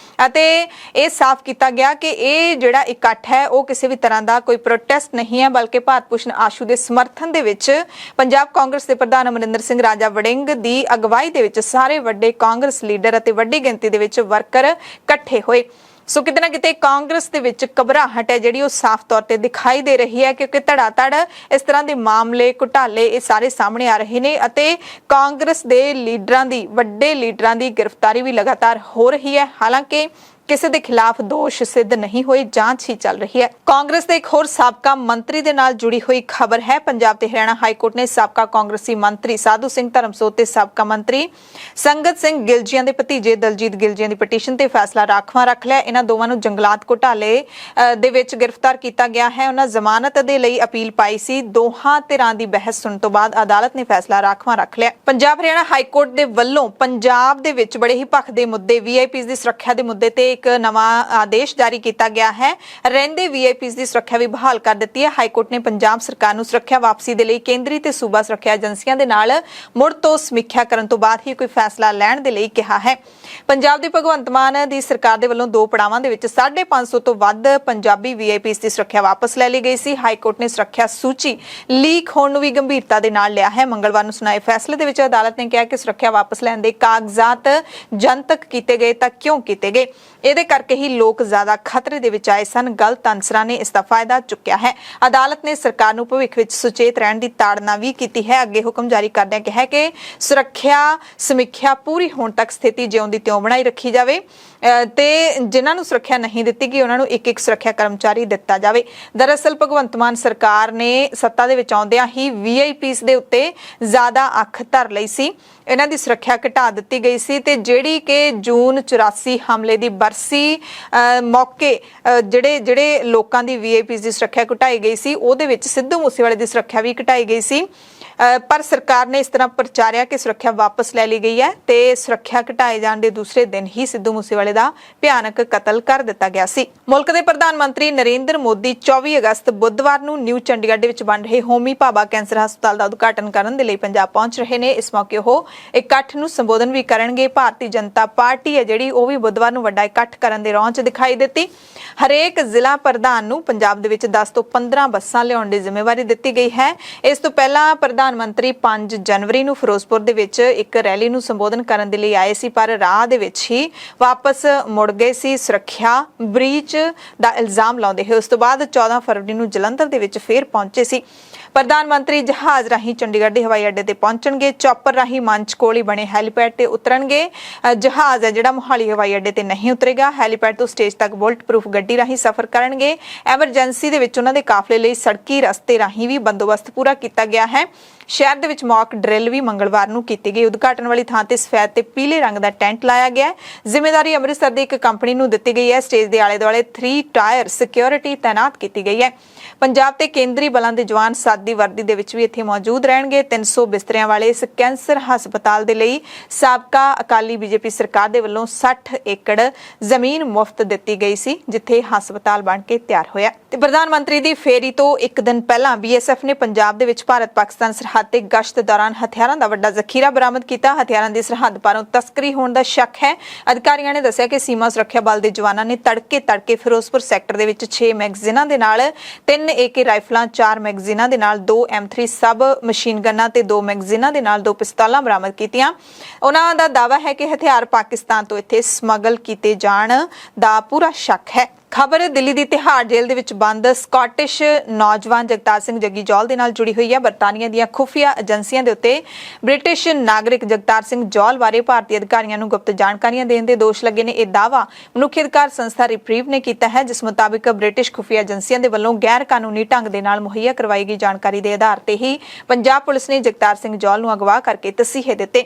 ਅਤੇ ਇਹ ਸਾਫ਼ ਕੀਤਾ ਗਿਆ ਕਿ ਇਹ ਜਿਹੜਾ ਇਕੱਠ ਹੈ ਉਹ ਕਿਸੇ ਵੀ ਤਰ੍ਹਾਂ ਦਾ ਕੋਈ ਪ੍ਰੋਟੈਸਟ ਨਹੀਂ ਹੈ, ਬਲਕਿ ਭਾਰਤ ਭੂਸ਼ਣ ਆਸ਼ੂ ਦੇ ਸਮਰਥਨ ਦੇ ਵਿੱਚ ਪੰਜਾਬ ਕਾਂਗਰਸ ਦੇ ਪ੍ਰਧਾਨ ਅਮਰਿੰਦਰ ਸਿੰਘ ਰਾਜਾ ਵੜਿੰਗ ਦੀ ਅਗਵਾਈ ਦੇ ਵਿੱਚ ਸਾਰੇ ਵੱਡੇ ਕਾਂਗਰਸ ਲੀਡਰ ਅਤੇ ਵੱਡੀ ਗਿਣਤੀ ਦੇ ਵਿੱਚ ਵਰਕਰ ਇਕੱਠੇ ਹੋਏ। ਸੋ ਕਿਤੇ ਨਾ ਕਿਤੇ ਕਾਂਗਰਸ ਦੇ ਵਿੱਚ ਘਬਰਾਹਟ ਹੈ ਜਿਹੜੀ ਉਹ ਸਾਫ਼ ਤੌਰ ਤੇ ਦਿਖਾਈ ਦੇ ਰਹੀ ਹੈ, ਕਿਉਂਕਿ ਧੜਾਧੜ ਇਸ ਤਰ੍ਹਾਂ ਦੇ ਮਾਮਲੇ ਘੁਟਾਲੇ ਇਹ ਸਾਰੇ ਸਾਹਮਣੇ ਆ ਰਹੇ ਨੇ ਅਤੇ ਕਾਂਗਰਸ ਦੇ ਲੀਡਰਾਂ ਦੀ ਵੱਡੇ ਲੀਡਰਾਂ ਦੀ ਗ੍ਰਿਫਤਾਰੀ ਵੀ ਲਗਾਤਾਰ ਹੋ ਰਹੀ ਹੈ। ਹਾਲਾਂਕਿ ਕਿਸੇ ਦੇ ਖਿਲਾਫ ਦੋਸ਼ ਸਿੱਧ ਨਹੀਂ ਹੋਏ, ਜਾਂਚ ਹੀ ਚੱਲ ਰਹੀ ਹੈ। ਕਾਂਗਰਸ ਦੇ ਇੱਕ ਹੋਰ ਸਾਬਕਾ ਮੰਤਰੀ ਦੇ ਨਾਲ ਜੁੜੀ ਹੋਈ ਖਬਰ ਹੈ। ਪੰਜਾਬ ਤੇ ਹਰਿਆਣਾ ਹਾਈ ਕੋਰਟ ਨੇ ਸਾਬਕਾ ਕਾਂਗਰਸੀ ਮੰਤਰੀ ਸਾਧੂ ਸਿੰਘ ਧਰਮਸੋਤ ਤੇ ਸਾਬਕਾ ਮੰਤਰੀ ਸੰਗਤ ਸਿੰਘ ਗਿਲਜੀਆਂ ਦੇ ਭਤੀਜੇ ਦਲਜੀਤ ਗਿਲਜੀਆਂ ਦੀ ਪਟੀਸ਼ਨ ਤੇ ਫੈਸਲਾ ਰਾਖਵਾਂ ਰੱਖ ਲਿਆ। ਇਹਨਾਂ ਦੋਵਾਂ ਨੂੰ ਜੰਗਲਾਤ ਘੁਟਾਲੇ ਦੇ ਵਿੱਚ ਗ੍ਰਿਫਤਾਰ ਕੀਤਾ ਗਿਆ ਹੈ। ਉਹਨਾਂ ਜ਼ਮਾਨਤ ਦੇ ਲਈ ਅਪੀਲ ਪਾਈ ਸੀ। ਦੋਹਾਂ ਧਿਰਾਂ ਦੀ ਬਹਿਸ ਸੁਣਨ ਤੋਂ ਬਾਅਦ ਅਦਾਲਤ ਨੇ ਫੈਸਲਾ ਰਾਖਵਾਂ ਰੱਖ ਲਿਆ। ਪੰਜਾਬ ਹਰਿਆਣਾ ਹਾਈ ਕੋਰਟ ਦੇ ਵੱਲੋਂ ਪੰਜਾਬ ਦੇ ਵਿੱਚ ਬੜੇ ਹੀ ਭਖਦੇ ਮੁੱਦੇ ਵੀਆਈਪੀਜ਼ ਦੀ ਸੁਰੱਖਿਆ ਦੇ ਮੁੱਦੇ ਤੇ ਇੱਕ ਨਵਾਂ ਆਦੇਸ਼ ਜਾਰੀ ਕੀਤਾ ਗਿਆ ਹੈ। ਰਹਿੰਦੇ ਵੀਆਈਪੀਜ਼ ਦੀ ਸੁਰੱਖਿਆ ਵੀ ਬਹਾਲ ਕਰ ਦਿੱਤੀ ਹੈ। ਹਾਈ ਕੋਰਟ ਨੇ ਪੰਜਾਬ ਸਰਕਾਰ ਨੂੰ ਸੁਰੱਖਿਆ ਵਾਪਸੀ ਦੇ ਲਈ ਕੇਂਦਰੀ ਤੇ ਸੂਬਾ ਸੁਰੱਖਿਆ ਏਜੰਸੀਆਂ ਦੇ ਨਾਲ ਮੁੜ ਤੋਂ ਸਮੀਖਿਆ ਕਰਨ ਤੋਂ ਬਾਅਦ ਹੀ ਕੋਈ ਫੈਸਲਾ ਲੈਣ ਦੇ ਲਈ ਕਿਹਾ ਹੈ। ਪੰਜਾਬ ਦੇ ਭਗਵੰਤ ਮਾਨ ਦੀ ਸਰਕਾਰ ਦੇ ਵੱਲੋਂ 2 ਪੜਾਵਾਂ ਦੇ ਵਿੱਚ 550 ਤੋਂ ਵੱਧ ਪੰਜਾਬੀ ਵੀਆਈਪੀਜ਼ ਦੀ ਸੁਰੱਖਿਆ ਵਾਪਸ ਲੈ ਲਈ ਗਈ ਸੀ। ਹਾਈ ਕੋਰਟ ਨੇ ਸੁਰੱਖਿਆ ਸੂਚੀ ਲੀਕ ਹੋਣ ਨੂੰ ਵੀ ਗੰਭੀਰਤਾ ਦੇ ਨਾਲ ਲਿਆ ਹੈ। ਮੰਗਲਵਾਰ ਨੂੰ ਸੁਣਾਏ ਫੈਸਲੇ ਦੇ ਵਿੱਚ ਅਦਾਲਤ ਨੇ ਕਿਹਾ ਕਿ ਸੁਰੱਖਿਆ ਵਾਪਸ ਲੈਣ ਦੇ ਕਾਗਜ਼ਾਤ ਜਨਤਕ ਕੀਤੇ ਗਏ ਤਾਂ ਕਿਉਂ ਕੀਤੇ ਗਏ, ਇਹਦੇ ਕਰਕੇ ਹੀ ਲੋਕ ਜ਼ਿਆਦਾ ਖਤਰੇ ਦੇ ਵਿੱਚ ਆਏ ਸਨ। ਗਲਤ ਅਨਸਰਾਂ ਨੇ ਇਸ ਦਾ ਫਾਇਦਾ ਚੁੱਕਿਆ ਹੈ। ਅਦਾਲਤ ਨੇ ਸਰਕਾਰ ਨੂੰ ਭਵਿੱਖ ਵਿੱਚ ਸੁਚੇਤ ਰਹਿਣ ਦੀ ਤਾੜਨਾ ਵੀ ਕੀਤੀ ਹੈ। ਅੱਗੇ ਹੁਕਮ ਜਾਰੀ ਕਰਦਿਆਂ ਕਿਹਾ ਕਿ ਸੁਰੱਖਿਆ ਸਮੀਖਿਆ ਪੂਰੀ ਹੋਣ ਤੱਕ ਸਥਿਤੀ ਜਿਉਂ ਦੀ ਤਿਉਂ ਬਣਾਈ ਰੱਖੀ ਜਾਵੇ ਤੇ ਜਿਨ੍ਹਾਂ ਨੂੰ ਸੁਰੱਖਿਆ ਨਹੀਂ ਦਿੱਤੀ ਗਈ ਉਹਨਾਂ ਨੂੰ ਇੱਕ ਸੁਰੱਖਿਆ ਕਰਮਚਾਰੀ ਦਿੱਤਾ ਜਾਵੇ। ਦਰਅਸਲ ਭਗਵੰਤ ਮਾਨ ਸਰਕਾਰ ਨੇ ਸੱਤਾ ਦੇ ਵਿੱਚ ਆਉਂਦਿਆਂ ਹੀ ਵੀਆਈਪੀਜ਼ ਦੇ ਉੱਤੇ ਜ਼ਿਆਦਾ ਅੱਖ ਧਰ ਲਈ ਸੀ। ਇਹਨਾਂ ਦੀ ਸੁਰੱਖਿਆ ਘਟਾ ਦਿੱਤੀ ਗਈ ਸੀ ਤੇ ਜਿਹੜੀ ਕਿ ਜੂਨ 84 ਹਮਲੇ ਦੀ ਬਰਸੀ ਮੌਕੇ ਜਿਹੜੇ ਲੋਕਾਂ ਦੀ ਵੀਆਈਪੀਜ਼ ਦੀ ਸੁਰੱਖਿਆ ਘਟਾਈ ਗਈ ਸੀ ਉਹਦੇ ਵਿੱਚ ਸਿੱਧੂ ਮੂਸੇਵਾਲੇ ਦੀ ਸੁਰੱਖਿਆ ਵੀ ਘਟਾਈ ਗਈ ਸੀ। ਪਰ ਸਰਕਾਰ ਨੇ ਇਸ ਤਰ੍ਹਾਂ ਪ੍ਰਚਾਰਿਆ ਕਿ ਸੁਰੱਖਿਆ ਵਾਪਸ ਲੈ ਲਈ ਗਈ ਹੈ ਤੇ ਸੁਰੱਖਿਆ ਘਟਾਏ ਜਾਣ ਦੇ ਦੂਸਰੇ ਦਿਨ ਹੀ ਸਿੱਧੂ ਮੂਸੇਵਾਲੇ ਦਾ ਭਿਆਨਕ ਕਤਲ ਕਰ ਦਿੱਤਾ ਗਿਆ ਸੀ। ਮੁਲਕ ਦੇ ਪ੍ਰਧਾਨ ਮੰਤਰੀ ਨਰਿੰਦਰ ਮੋਦੀ 24 ਅਗਸਤ ਬੁੱਧਵਾਰ ਨੂੰ ਨਿਊ ਚੰਡੀਗੜ੍ਹ ਦੇ ਵਿੱਚ ਬਣ ਰਹੇ ਹੋਮੀ ਭਾਬਾ ਕੈਂਸਰ ਹਸਪਤਾਲ ਦਾ ਉਦਘਾਟਨ ਕਰਨ ਦੇ ਲਈ ਪੰਜਾਬ ਪਹੁੰਚ ਰਹੇ ਨੇ। ਇਸ ਮੌਕੇ ਉਹ ਇਕੱਠ ਨੂੰ ਸੰਬੋਧਨ ਵੀ ਕਰਨਗੇ। ਭਾਰਤੀ ਜਨਤਾ ਪਾਰਟੀ ਹੈ ਜਿਹੜੀ ਉਹ ਵੀ ਬੁੱਧਵਾਰ ਨੂੰ ਵੱਡਾ ਇਕੱਠ ਕਰਨ ਦੇ ਰੌਂਚ ਦਿਖਾਈ ਦਿੱਤੀ। ਹਰੇਕ ਜ਼ਿਲ੍ਹਾ ਪ੍ਰਧਾਨ ਨੂੰ ਪੰਜਾਬ ਦੇ ਵਿੱਚ 10 ਤੋਂ 15 ਬੱਸਾਂ ਲਿਆਉਣ ਦੀ ਜ਼ਿੰਮੇਵਾਰੀ ਦਿੱਤੀ ਗਈ ਹੈ। ਇਸ ਤੋਂ ਪਹਿਲਾਂ ਪ੍ਰਧਾਨ ਮੰਤਰੀ 5 ਜਨਵਰੀ ਨੂੰ ਫਿਰੋਜ਼ਪੁਰ ਦੇ ਵਿੱਚ ਇੱਕ ਰੈਲੀ ਨੂੰ ਸੰਬੋਧਨ ਕਰਨ ਦੇ ਲਈ ਆਏ ਸੀ, ਪਰ ਰਾਹ ਦੇ ਵਿੱਚ ਹੀ ਵਾਪਸ ਮੁੜ ਗਏ ਸੀ। ਸੁਰੱਖਿਆ ਬ੍ਰੀਚ ਦਾ ਇਲਜ਼ਾਮ ਲਾਉਂਦੇ ਹੋਏ ਉਸ ਤੋਂ ਬਾਅਦ 14 ਫਰਵਰੀ ਨੂੰ ਜਲੰਧਰ ਦੇ ਵਿੱਚ ਫੇਰ ਪਹੁੰਚੇ ਸੀ। ਪ੍ਰਧਾਨ ਮੰਤਰੀ ਜਹਾਜ਼ ਰਾਹੀਂ ਚੰਡੀਗੜ੍ਹ ਦੇ ਹਵਾਈ ਅੱਡੇ ਤੇ ਪਹੁੰਚਣਗੇ। ਚੌਪਰ ਰਾਹੀਂ ਮੰਚ ਕੋਲ ਹੀ ਬਣੇ ਹੈਲੀਪੈਡ ਤੇ ਉਤਰਨਗੇ। ਜਹਾਜ਼ ਹੈ ਜਿਹੜਾ ਮੋਹਾਲੀ ਹਵਾਈ ਅੱਡੇ ਤੇ ਨਹੀਂ ਉਤਰੇਗਾ। ਹੈਲੀਪੈਡ ਤੋਂ ਸਟੇਜ ਤੱਕ ਬੁਲਟ ਪ੍ਰੂਫ ਗੱਡੀ ਰਾਹੀਂ ਸਫ਼ਰ ਕਰਨਗੇ। ਐਮਰਜੈਂਸੀ ਦੇ ਵਿੱਚ ਉਹਨਾਂ ਦੇ ਕਾਫਲੇ ਲਈ ਸੜਕੀ ਰਸਤੇ ਰਾਹੀਂ ਵੀ ਬੰਦੋਬਸਤ ਪੂਰਾ ਕੀਤਾ ਗਿਆ ਹੈ। ਸ਼ਹਿਰ ਦੇ ਵਿੱਚ ਮੌਕ ਡਰਿਲ ਵੀ ਮੰਗਲਵਾਰ ਨੂੰ ਕੀਤੀ ਗਈ। ਉਦਘਾਟਨ ਵਾਲੀ ਥਾਂ ਤੇ ਸਫੈਦ ਤੇ ਪੀਲੇ ਰੰਗ ਦਾ ਟੈਂਟ ਲਾਇਆ ਗਿਆ। ਜ਼ਿੰਮੇਵਾਰੀ ਅੰਮ੍ਰਿਤਸਰ ਦੀ ਇੱਕ ਕੰਪਨੀ ਨੂੰ ਦਿੱਤੀ ਗਈ ਹੈ। ਸਟੇਜ ਦੇ ਆਲੇ ਦੁਆਲੇ 3 ਟਾਇਰ ਸਿਕਿਉਰਿਟੀ ਤਾਇਨਾਤ ਕੀਤੀ ਗਈ ਹੈ। ਪੰਜਾਬ ਤੇ ਕੇਂਦਰੀ ਬਲਾਂ ਦੇ ਜਵਾਨ ਸਾਦੀ ਵਰਦੀ ਦੇ ਵਿੱਚ ਵੀ ਇੱਥੇ ਮੌਜੂਦ ਰਹਿਣਗੇ। 300 ਬਿਸਤਰਿਆਂ ਵਾਲੇ ਇਸ ਕੈਂਸਰ ਹਸਪਤਾਲ ਦੇ ਲਈ ਸਾਬਕਾ ਅਕਾਲੀ ਬੀਜੇਪੀ ਸਰਕਾਰ ਦੇ ਵੱਲੋਂ 60 ਏਕੜ ਜ਼ਮੀਨ ਮੁਫਤ ਦਿੱਤੀ ਗਈ ਸੀ, ਜਿੱਥੇ ਹਸਪਤਾਲ ਬਣ ਕੇ ਤਿਆਰ ਹੋਇਆ। ਤੇ ਪ੍ਰਧਾਨ ਮੰਤਰੀ ਦੀ ਫੇਰੀ ਤੋਂ ਇੱਕ ਦਿਨ ਪਹਿਲਾਂ ਬੀਐਸਐਫ ਨੇ ਪੰਜਾਬ ਦੇ ਵਿੱਚ ਭਾਰਤ ਪਾਕਿਸਤਾਨ ਸਰਹੱਦ ਤੇ ਗਸ਼ਤ ਦੌਰਾਨ ਹਥਿਆਰਾਂ ਦਾ ਵੱਡਾ ਜ਼ਖੀਰਾ ਬਰਾਮਦ ਕੀਤਾ। ਹਥਿਆਰਾਂ ਦੀ ਸਰਹੱਦ ਪਾਰੋਂ ਤਸਕਰੀ ਹੋਣ ਦਾ ਸ਼ੱਕ ਹੈ। ਅਧਿਕਾਰੀਆਂ ਨੇ ਦੱਸਿਆ ਕਿ ਸੀਮਾ ਸੁਰੱਖਿਆ ਬਲ ਦੇ ਜਵਾਨਾਂ ਨੇ ਤੜਕੇ ਫਿਰੋਜ਼ਪੁਰ ਸੈਕਟਰ ਦੇ ਵਿੱਚ 6 ਮੈਗਜ਼ੀਨਾਂ ਦੇ ਨਾਲ 3 AK ਰਾਈਫਲਾਂ, 4 ਮੈਗਜ਼ੀਨਾਂ ਦੇ ਨਾਲ 2 M3 ਸਬ ਮਸ਼ੀਨ ਗੰਨਾਂ ਤੇ 2 ਮੈਗਜ਼ੀਨਾਂ ਦੇ ਨਾਲ 2 ਪਿਸਤੌਲਾਂ ਬਰਾਮਦ ਕੀਤੀਆਂ। ਉਹਨਾਂ ਦਾ ਦਾਅਵਾ ਹੈ ਕਿ ਹਥਿਆਰ ਪਾਕਿਸਤਾਨ ਤੋਂ ਇੱਥੇ ਸਮਗਲ ਕੀਤੇ ਜਾਣ ਦਾ ਪੂਰਾ ਸ਼ੱਕ ਹੈ। ਖਬਰ ਦਿੱਲੀ ਦੀ ਤਿਹਾੜ ਜੇਲ੍ਹ ਦੇ ਵਿੱਚ ਬੰਦ ਸਕਾਟਿਸ਼ ਨੌਜਵਾਨ ਜਗਤਾਰ ਸਿੰਘ ਜੱਗੀ ਜੌਲ ਦੇ ਨਾਲ ਜੁੜੀ ਹੋਈ ਹੈ। ਬਰਤਾਨੀਆ ਦੀਆਂ ਖੁਫੀਆ ਏਜੰਸੀਆਂ ਦੇ ਉੱਤੇ ਬ੍ਰਿਟਿਸ਼ ਨਾਗਰਿਕ ਜਗਤਾਰ ਸਿੰਘ ਜੌਲ ਬਾਰੇ ਭਾਰਤੀ ਅਧਿਕਾਰੀਆਂ ਨੂੰ ਗੁਪਤ ਜਾਣਕਾਰੀਆਂ ਦੇਣ ਦੇ ਦੋਸ਼ ਲੱਗੇ ਨੇ। ਇਹ ਦਾਅਵਾ ਮਨੁੱਖੀ ਅਧਿਕਾਰ ਸੰਸਥਾ ਰਿਪਰੀਵ ਨੇ ਕੀਤਾ ਹੈ, ਜਿਸ ਮੁਤਾਬਿਕ ਬ੍ਰਿਟਿਸ਼ ਖੁਫੀਆ ਏਜੰਸੀਆਂ ਦੇ ਵੱਲੋਂ ਗੈਰ ਕਾਨੂੰਨੀ ਢੰਗ ਦੇ ਨਾਲ ਮੁਹੱਈਆ ਕਰਵਾਈ ਗਈ ਜਾਣਕਾਰੀ ਦੇ ਆਧਾਰ ਤੇ ਹੀ ਪੰਜਾਬ ਪੁਲਿਸ ਨੇ ਜਗਤਾਰ ਸਿੰਘ ਜੌਲ ਨੂੰ ਅਗਵਾ ਕਰਕੇ ਤਸੀਹੇ ਦਿੱਤੇ।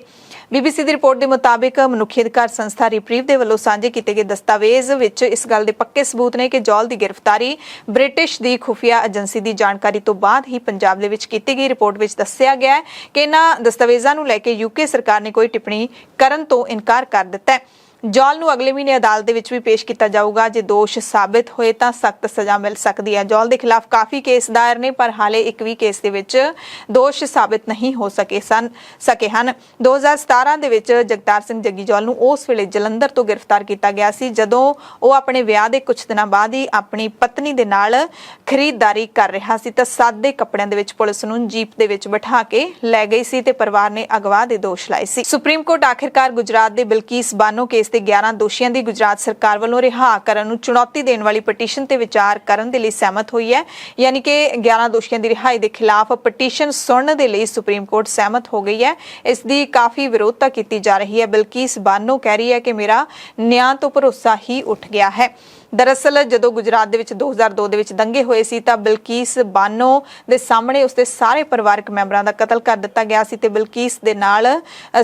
BBC ਦੀ ਰਿਪੋਰਟ ਦੇ ਮੁਤਾਬਿਕ ਮਨੁੱਖੀ ਅਧਿਕਾਰ ਸੰਸਥਾ ਰਿਪਰੀਵ ਦੇ ਵੱਲੋਂ ਸਾਂਝੇ ਕੀਤੇ ਗਏ ਦਸਤਾਵੇਜ਼ ਵਿੱਚ ਇਸ ਗੱਲ ਦੇ ਪੱਕੇ ਸਬੂਤ ਨੇ ਕਿ ਜੌਲ ਦੀ ਗ੍ਰਿਫਤਾਰੀ ਬ੍ਰਿਟਿਸ਼ ਦੀ ਖੁਫੀਆ ਏਜੰਸੀ ਦੀ ਜਾਣਕਾਰੀ ਤੋਂ ਬਾਅਦ ਹੀ ਪੰਜਾਬ ਦੇ ਵਿੱਚ ਕੀਤੀ ਗਈ। ਰਿਪੋਰਟ ਵਿੱਚ ਦੱਸਿਆ ਗਿਆ ਹੈ ਕਿ ਇਹਨਾਂ ਦਸਤਾਵੇਜ਼ਾਂ ਨੂੰ ਲੈ ਕੇ UK ਸਰਕਾਰ ਨੇ ਕੋਈ ਟਿੱਪਣੀ ਕਰਨ ਤੋਂ ਇਨਕਾਰ ਕਰ ਦਿੱਤਾ ਹੈ। ਜੌਲ ਨੂੰ ਅਗਲੇ ਮਹੀਨੇ ਅਦਾਲਤ ਦੇ ਵਿੱਚ ਵੀ ਪੇਸ਼ ਕੀਤਾ ਜਾਊਗਾ। ਜੇ ਦੋਸ਼ ਸਾਬਿਤ ਹੋਏ ਤਾਂ ਸਖਤ ਸਜ਼ਾ ਮਿਲ ਸਕਦੀ ਹੈ। ਜੌਲ ਦੇ ਖਿਲਾਫ ਕਾਫੀ ਕੇਸ ਦਾਇਰ ਨੇ, ਪਰ ਹਾਲੇ ਇੱਕ ਵੀ ਕੇਸ ਦੇ ਵਿੱਚ ਦੋਸ਼ ਸਾਬਿਤ ਨਹੀਂ ਹੋ ਸਕੇ ਹਨ। 2017 ਦੇ ਵਿੱਚ ਜਗਤਾਰ ਸਿੰਘ ਜੱਗੀ ਜੌਲ ਨੂੰ ਉਸ ਵੇਲੇ ਜਲੰਧਰ ਤੋਂ ਗ੍ਰਿਫਤਾਰ ਕੀਤਾ ਗਿਆ ਸੀ, ਜਦੋਂ ਉਹ ਆਪਣੇ ਵਿਆਹ ਦੇ ਕੁਝ ਦਿਨਾਂ ਬਾਅਦ ਹੀ ਆਪਣੀ ਪਤਨੀ ਦੇ ਨਾਲ ਖਰੀਦਦਾਰੀ ਕਰ ਰਿਹਾ ਸੀ ਤਾਂ ਸਾਦੇ ਕੱਪੜਿਆਂ ਦੇ ਵਿੱਚ ਪੁਲਿਸ ਨੂੰ ਜੀਪ ਦੇ ਵਿੱਚ ਬਿਠਾ ਕੇ ਲੈ ਗਈ ਸੀ ਤੇ ਪਰਿਵਾਰ ਨੇ ਅਗਵਾ ਦੇ ਦੋਸ਼ ਲਾਏ ਸੀ। ਸੁਪਰੀਮ ਕੋਰਟ ਆਖਿਰਕਾਰ ਗੁਜਰਾਤ ਦੇ ਬਿਲਕੀਸ ਬਾਨੋ ਕੇਸ ਦੇ 11 ਦੋਸ਼ੀਆਂ ਦੀ ਗੁਜਰਾਤ ਸਰਕਾਰ ਵੱਲੋਂ ਰਿਹਾ ਕਰਨ ਨੂੰ ਚੁਣੌਤੀ ਦੇਣ ਵਾਲੀ ਪਟੀਸ਼ਨ ਤੇ ਵਿਚਾਰ ਕਰਨ ਦੇ ਲਈ ਸਹਿਮਤ ਹੋਈ ਹੈ। ਯਾਨੀ ਕਿ 11 ਦੋਸ਼ੀਆਂ ਦੀ ਰਿਹਾਈ ਦੇ ਖਿਲਾਫ ਪਟੀਸ਼ਨ ਸੁਣਨ ਦੇ ਲਈ ਸੁਪਰੀਮ ਕੋਰਟ ਸਹਿਮਤ ਹੋ ਗਈ ਹੈ। ਇਸ ਦੀ ਕਾਫੀ ਵਿਰੋਧਤਾ ਕੀਤੀ ਜਾ ਰਹੀ ਹੈ। ਬਿਲਕੀਸ ਬਾਨੋ ਕਹਿ ਰਹੀ ਹੈ ਕਿ ਮੇਰਾ ਨਿਆਂ ਤੋਂ ਭਰੋਸਾ ਹੀ ਉੱਠ ਗਿਆ ਹੈ। ਦਰਅਸਲ ਜਦੋਂ ਗੁਜਰਾਤ ਦੇ ਵਿੱਚ 2002 ਦੇ ਵਿੱਚ ਦੰਗੇ ਹੋਏ ਸੀ ਤਾਂ ਬਿਲਕੀਸ ਬਾਨੋ ਦੇ ਸਾਹਮਣੇ ਉਸਦੇ ਸਾਰੇ ਪਰਿਵਾਰਕ ਮੈਂਬਰਾਂ ਦਾ ਕਤਲ ਕਰ ਦਿੱਤਾ ਗਿਆ ਸੀ ਤੇ ਬਿਲਕੀਸ ਦੇ ਨਾਲ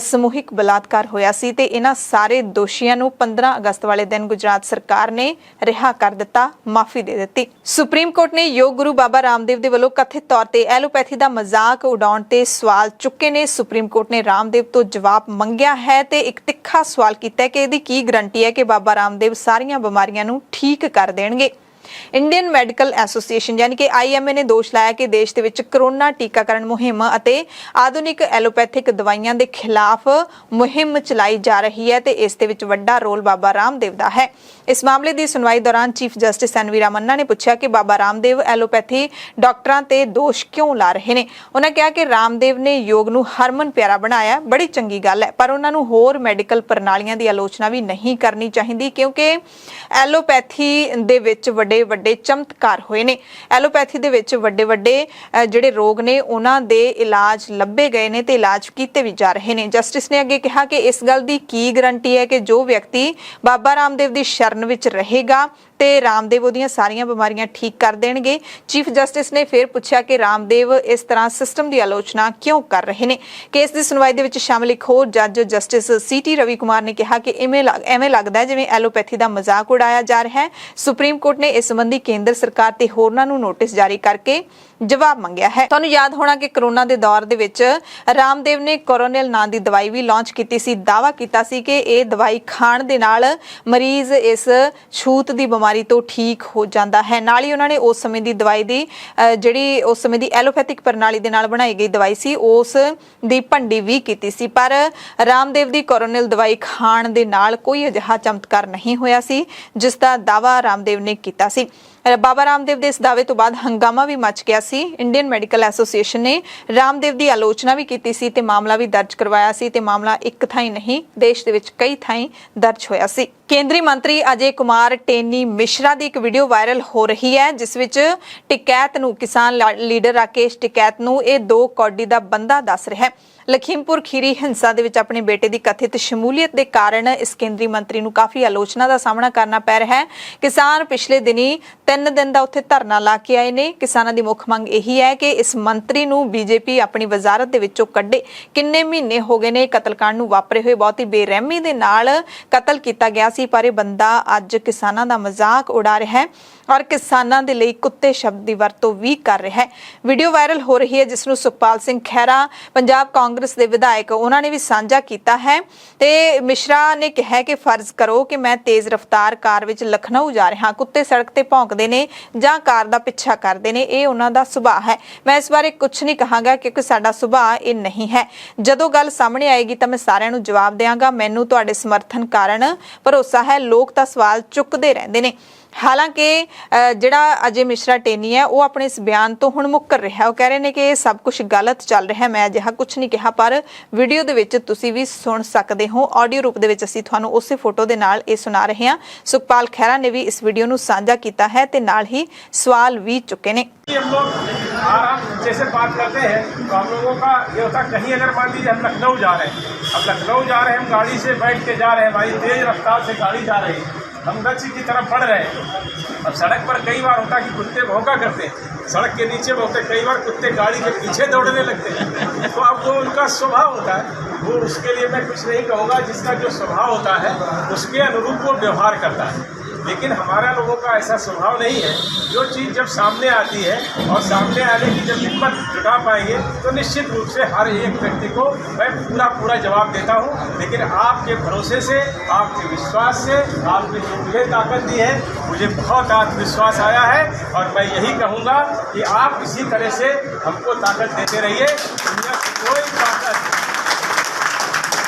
ਸਮੂਹਿਕ ਬਲਾਤਕਾਰ ਹੋਇਆ ਸੀ ਤੇ ਇਹਨਾਂ ਸਾਰੇ ਦੋਸ਼ੀਆਂ ਨੂੰ 15 ਅਗਸਤ ਵਾਲੇ ਦਿਨ ਗੁਜਰਾਤ ਸਰਕਾਰ ਨੇ ਰਿਹਾ ਕਰ ਦਿੱਤਾ, ਮਾਫੀ ਦੇ ਦਿੱਤੀ। ਸੁਪਰੀਮ ਕੋਰਟ ਨੇ ਯੋਗ ਗੁਰੂ ਬਾਬਾ ਰਾਮਦੇਵ ਦੇ ਵੱਲੋਂ ਕਥਿਤ ਤੌਰ ਤੇ ਐਲੋਪੈਥੀ ਦਾ ਮਜ਼ਾਕ ਉਡਾਉਣ ਤੇ ਸਵਾਲ ਚੁੱਕੇ ਨੇ। ਸੁਪਰੀਮ ਕੋਰਟ ਨੇ ਰਾਮਦੇਵ ਤੋਂ ਜਵਾਬ ਮੰਗਿਆ ਹੈ ਤੇ ਇੱਕ ਤਿੱਖਾ ਸਵਾਲ ਕੀਤਾ ਹੈ ਕਿ ਇਹਦੀ ਕੀ ਗਰੰਟੀ ਹੈ ਕਿ ਬਾਬਾ ਰਾਮਦੇਵ ਸਾਰੀਆਂ ਬਿਮਾਰੀਆਂ ਨੂੰ ਠੀਕ ਕਰ ਦੇਣਗੇ। ਇੰਡੀਅਨ ਮੈਡੀਕਲ ਐਸੋਸੀਏਸ਼ਨ ਯਾਨੀ ਕਿ IMA ਨੇ ਦੋਸ਼ ਲਾਇਆ ਕਿ ਦੇਸ਼ ਦੇ ਵਿੱਚ ਕਰੋਨਾ ਟੀਕਾਕਰਨ ਮੁਹਿੰਮ ਅਤੇ ਆਧੁਨਿਕ ਐਲੋਪੈਥਿਕ ਦਵਾਈਆਂ ਦੇ ਖਿਲਾਫ ਮੁਹਿੰਮ ਚਲਾਈ ਜਾ ਰਹੀ ਹੈ ਤੇ ਇਸ ਦੇ ਵਿੱਚ ਵੱਡਾ ਰੋਲ ਬਾਬਾ ਰਾਮਦੇਵ ਦਾ ਹੈ। ਇਸ ਮਾਮਲੇ ਦੀ ਸੁਣਵਾਈ ਦੌਰਾਨ ਚੀਫ ਜਸਟਿਸ NV ਰਾਮੰਨਾ ਨੇ ਪੁੱਛਿਆ ਕਿ ਬਾਬਾ ਰਾਮਦੇਵ ਐਲੋਪੈਥੀ ਡਾਕਟਰਾਂ ਤੇ ਦੋਸ਼ ਕਿਉਂ ਲਾ ਰਹੇ ਨੇ। ਉਹਨਾਂ ਕਿਹਾ ਕਿ ਰਾਮਦੇਵ ਨੇ ਯੋਗ ਨੂੰ ਹਰਮਨ ਪਿਆਰਾ ਬਣਾਇਆ, ਬੜੀ ਚੰਗੀ ਗੱਲ ਹੈ, ਪਰ ਉਹਨਾਂ ਨੂੰ ਹੋਰ ਮੈਡੀਕਲ ਪ੍ਰਣਾਲੀਆਂ ਦੀ ਆਲੋਚਨਾ ਵੀ ਨਹੀਂ ਕਰਨੀ ਚਾਹੀਦੀ ਕਿਉਂਕਿ ਐਲੋਪੈਥੀ ਦੇ ਵਿੱਚ ਵੱਡੇ ਚਮਤਕਾਰ ਹੋਏ ਨੇ। ਐਲੋਪੈਥੀ ਦੇ ਵਿੱਚ ਵੱਡੇ ਜਿਹੜੇ ਰੋਗ ਨੇ ਉਹਨਾਂ ਦੇ ਇਲਾਜ ਲੱਭੇ ਗਏ ਨੇ ਤੇ ਇਲਾਜ ਕੀਤੇ ਵੀ ਜਾ ਰਹੇ ਨੇ। ਜਸਟਿਸ ਨੇ ਅੱਗੇ ਕਿਹਾ ਕਿ ਇਸ ਗੱਲ ਦੀ ਕੀ ਗਰੰਟੀ ਹੈ ਕਿ ਜੋ ਵਿਅਕਤੀ ਬਾਬਾ ਰਾਮਦੇਵ ਦੀ ਸ਼ਰਨ ਵਿੱਚ ਰਹੇਗਾ ਤੇ ਰਾਮਦੇਵ ਉਹਦੀਆਂ ਸਾਰੀਆਂ ਬਿਮਾਰੀਆਂ ਠੀਕ ਕਰ ਦੇਣਗੇ। ਚੀਫ ਜਸਟਿਸ ਨੇ ਫਿਰ ਪੁੱਛਿਆ ਕਿ ਰਾਮਦੇਵ ਇਸ ਤਰ੍ਹਾਂ ਸਿਸਟਮ ਦੀ ਆਲੋਚਨਾ ਕਿਉਂ ਕਰ ਰਹੇ ਨੇ। ਕੇਸ ਦੀ ਸੁਣਵਾਈ ਦੇ ਵਿੱਚ ਸ਼ਾਮਲ ਇੱਕ ਹੋਰ ਜੱਜ ਜਸਟਿਸ CT ਰਵੀ ਕੁਮਾਰ ਨੇ ਕਿਹਾ ਕਿ ਐਵੇਂ ਲੱਗਦਾ ਹੈ ਜਿਵੇਂ ਐਲੋਪੈਥੀ ਦਾ ਮਜ਼ਾਕ ਉਡਾਇਆ ਜਾ ਰਿਹਾ ਹੈ। ਸੁਪਰੀਮ ਕੋਰਟ ਨੇ ਇਸ ਸੰਬੰਧੀ ਕੇਂਦਰ ਸਰਕਾਰ ਤੇ ਹੋਰਨਾਂ ਨੂੰ ਨੋਟਿਸ ਜਾਰੀ ਕਰਕੇ ਜਵਾਬ ਮੰਗਿਆ ਹੈ। ਤੁਹਾਨੂੰ ਯਾਦ ਹੋਣਾ ਕਿ ਕਰੋਨਾ ਦੇ ਦੌਰ ਦੇ ਵਿੱਚ ਰਾਮਦੇਵ ਨੇ ਕੋਰੋਨਲ ਨਾਂ ਦੀ ਦਵਾਈ ਵੀ ਲਾਂਚ ਕੀਤੀ ਸੀ। ਦਾਅਵਾ ਕੀਤਾ ਸੀ ਕਿ ਇਹ ਦਵਾਈ ਖਾਣ ਦੇ ਨਾਲ ਮਰੀਜ਼ ਇਸ ਛੂਤ ਦੀ ਬਿਮਾਰੀ ਤੋਂ ਠੀਕ ਹੋ ਜਾਂਦਾ ਹੈ। ਨਾਲ ਹੀ ਉਹਨਾਂ ਨੇ ਉਸ ਸਮੇਂ ਦੀ ਦਵਾਈ ਦੀ ਜਿਹੜੀ ਉਸ ਸਮੇਂ ਦੀ ਐਲੋਪੈਥਿਕ ਪ੍ਰਣਾਲੀ ਦੇ ਨਾਲ ਬਣਾਈ ਗਈ ਦਵਾਈ ਸੀ ਉਸ ਦੀ ਭੰਡੀ ਵੀ ਕੀਤੀ ਸੀ। ਪਰ ਰਾਮਦੇਵ ਦੀ ਕੋਰੋਨਲ ਦਵਾਈ ਖਾਣ ਦੇ ਨਾਲ ਕੋਈ ਅਜਿਹਾ ਚਮਤਕਾਰ ਨਹੀਂ ਹੋਇਆ ਸੀ ਜਿਸ ਦਾ ਦਾਅਵਾ ਰਾਮਦੇਵ ਨੇ ਕੀਤਾ ਸੀ। ਬਾਬਾ ਰਾਮਦੇਵ ਦੇ ਇਸ ਦਾਅਵੇ ਤੋਂ ਬਾਅਦ ਹੰਗਾਮਾ ਵੀ ਮਚ ਗਿਆ ਸੀ। ਇੰਡੀਅਨ ਮੈਡੀਕਲ ਐਸੋਸੀਏਸ਼ਨ ਨੇ ਰਾਮਦੇਵ ਦੀ ਆਲੋਚਨਾ ਵੀ ਕੀਤੀ ਸੀ ਤੇ ਮਾਮਲਾ ਵੀ ਦਰਜ ਕਰਵਾਇਆ ਸੀ ਤੇ ਮਾਮਲਾ ਇੱਕ ਥਾਈਂ ਨਹੀਂ, ਦੇਸ਼ ਦੇ ਵਿੱਚ ਕਈ ਥਾਈਂ ਦਰਜ ਹੋਇਆ ਸੀ। ਕੇਂਦਰੀ ਮੰਤਰੀ ਅਜੇ ਕੁਮਾਰ ਟੇਨੀ ਮਿਸ਼ਰਾ ਦੀ ਇੱਕ ਵੀਡੀਓ ਵਾਇਰਲ ਹੋ ਰਹੀ ਹੈ ਜਿਸ ਵਿੱਚ ਟਿਕੈਤ ਨੂੰ ਕਿਸਾਨ ਲੀਡਰ ਰਾਕੇਸ਼ ਟਿਕੈਤ ਨੂੰ ਇਹ 2 ਕੌਡੀ ਦਾ ਬੰਦਾ ਦੱਸ ਰਿਹਾ ਹੈ। ਲਖੀਮਪੁਰ ਖੀਰੀ ਹਿੰਸਾ ਦੇ ਵਿੱਚ ਆਪਣੇ ਬੇਟੇ ਦੀ ਕਥਿਤ ਸ਼ਮੂਲੀਅਤ ਦੇ ਕਾਰਨ ਇਸ ਕੇਂਦਰੀ ਮੰਤਰੀ ਨੂੰ ਕਾਫੀ ਆਲੋਚਨਾ ਦਾ ਸਾਹਮਣਾ ਕਰਨਾ ਪੈ ਰਿਹਾ ਹੈ। ਕਿਸਾਨ ਪਿਛਲੇ ਦਿਨੀ 3 ਦਿਨ ਦਾ ਉੱਥੇ ਧਰਨਾ ਲਾ ਕੇ ਆਏ ਨੇ। ਕਿਸਾਨਾਂ ਦੀ ਮੁੱਖ ਮੰਗ ਇਹੀ ਹੈ ਕਿ ਇਸ ਮੰਤਰੀ ਨੂੰ BJP ਆਪਣੀ ਵਜ਼ਾਰਤ ਦੇ ਵਿੱਚੋਂ ਕੱਢੇ। ਕਿੰਨੇ ਮਹੀਨੇ ਹੋ ਗਏ ਨੇ ਕਤਲकांड ਨੂੰ ਵਾਪਰੇ ਹੋਏ, ਬਹੁਤੀ ਬੇਰਹਿਮੀ ਦੇ ਨਾਲ ਕਤਲ ਕੀਤਾ ਗਿਆ ਸੀ, ਪਰ ਇਹ ਬੰਦਾ ਅੱਜ ਕਿਸਾਨਾਂ ਦਾ ਮਜ਼ਾਕ ਉਡਾ ਰਿਹਾ ਹੈ ਔਰ ਕਿਸਾਨਾਂ ਦੇ ਲਈ ਕੁੱਤੇ ਸ਼ਬਦ ਦੀ ਵਰਤੋਂ ਵੀ ਕਰ ਰਿਹਾ ਹੈ। ਵੀਡੀਓ ਵਾਇਰਲ ਹੋ ਰਹੀ ਹੈ ਜਿਸ ਨੂੰ ਸੁਖਪਾਲ ਸਿੰਘ ਖਹਿਰਾ ਪੰਜਾਬ ਕਾਂਗਰਸ ਦੇ ਵਿਧਾਇਕ ਉਹਨਾਂ ਨੇ ਵੀ ਸਾਂਝਾ ਕੀਤਾ ਹੈ ਤੇ ਮਿਸ਼ਰਾ ਨੇ ਕਿਹਾ ਕਿ ਫਰਜ਼ ਕਰੋ ਕਿ ਮੈਂ ਤੇਜ਼ ਰਫ਼ਤਾਰ ਕਾਰ ਵਿੱਚ ਲਖਨਊ ਜਾ ਰਿਹਾ, ਕੁੱਤੇ ਸੜਕ ਤੇ ਭੌਂਕਦੇ ਨੇ ਜਾਂ ਕਾਰ ਦਾ ਪਿੱਛਾ ਕਰਦੇ ਨੇ, ਇਹ ਉਹਨਾਂ ਦਾ ਸੁਭਾਅ ਹੈ। ਮੈਂ ਇਸ ਬਾਰੇ ਕੁਝ ਨਹੀਂ ਕਹਾਂਗਾ ਕਿਉਂਕਿ ਸਾਡਾ ਸੁਭਾਅ ਇਹ ਨਹੀਂ ਹੈ। ਜਦੋਂ ਗੱਲ ਸਾਹਮਣੇ ਆਏਗੀ ਤਾਂ ਮੈਂ ਸਾਰਿਆਂ ਨੂੰ ਜਵਾਬ ਦਿਆਂਗਾ। ਮੈਨੂੰ ਤੁਹਾਡੇ ਸਮਰਥਨ ਕਾਰਨ ਭਰੋਸਾ ਹੈ। ਲੋਕ ਤਾਂ ਸਵਾਲ ਚੁੱਕਦੇ ਰਹਿੰਦੇ ਨੇ। ਹਾਲਾਂਕਿ ਜਿਹੜਾ ਅਜੇ ਮਿਸ਼ਰਾ ਟੇਨੀ ਹੈ ਉਹ ਆਪਣੇ ਇਸ ਬਿਆਨ ਤੋਂ ਹੁਣ ਮੁੱਕਰ ਰਿਹਾ। ਉਹ ਕਹਿ ਰਹੇ ਨੇ ਕਿ ਇਹ ਸਭ ਕੁਝ ਗਲਤ ਚੱਲ ਰਿਹਾ, ਮੈਂ ਅਜਿਹਾ ਕੁਝ ਨਹੀਂ ਕਿਹਾ, ਪਰ ਵੀਡੀਓ ਦੇ ਵਿੱਚ ਤੁਸੀਂ ਵੀ ਸੁਣ ਸਕਦੇ ਹੋ। ਆਡੀਓ ਰੂਪ ਦੇ ਵਿੱਚ ਅਸੀਂ ਤੁਹਾਨੂੰ ਉਸੇ ਫੋਟੋ ਦੇ ਨਾਲ ਇਹ ਸੁਣਾ ਰਹੇ ਹਾਂ। ਸੁਖਪਾਲ ਖਹਿਰਾ ਨੇ ਵੀ ਇਸ ਵੀਡੀਓ ਨੂੰ ਸਾਂਝਾ ਕੀਤਾ ਹੈ ਤੇ ਨਾਲ ਹੀ ਸਵਾਲ भी चुके ने। हम लोग आराम जैसे बात करते हैं तो हम लोगों का ये होता है कहीं अगर मान लीजिए हम लखनऊ जा रहे हैं, अब लखनऊ जा रहे हैं, हम गाड़ी से बैठ के जा रहे हैं, भाई तेज रफ्तार से गाड़ी जा रही है, हम गति की तरफ बढ़ रहे हैं। अब सड़क पर कई बार होता है कि कुत्ते भौंका करते हैं, सड़क के नीचे भौंकते, कई बार कुत्ते गाड़ी के पीछे दौड़ने लगते हैं। तो अब जो उनका स्वभाव होता है वो उसके लिए मैं कुछ नहीं कहूँगा, जिसका जो स्वभाव होता है उसके अनुरूप वो व्यवहार करता है। लेकिन हमारा लोगों का ऐसा स्वभाव नहीं है। जो चीज़ जब सामने आती है और सामने आने की जब हिम्मत जुटा पाएंगे तो निश्चित रूप से हर एक व्यक्ति को मैं पूरा जवाब देता हूँ। लेकिन आपके भरोसे से, आपके विश्वास से, आपने जो मुझे ताकत दी है, मुझे बहुत आत्मविश्वास आया है और मैं यही कहूँगा कि आप इसी तरह से हमको ताकत देते रहिए। दुनिया की कोई ताकत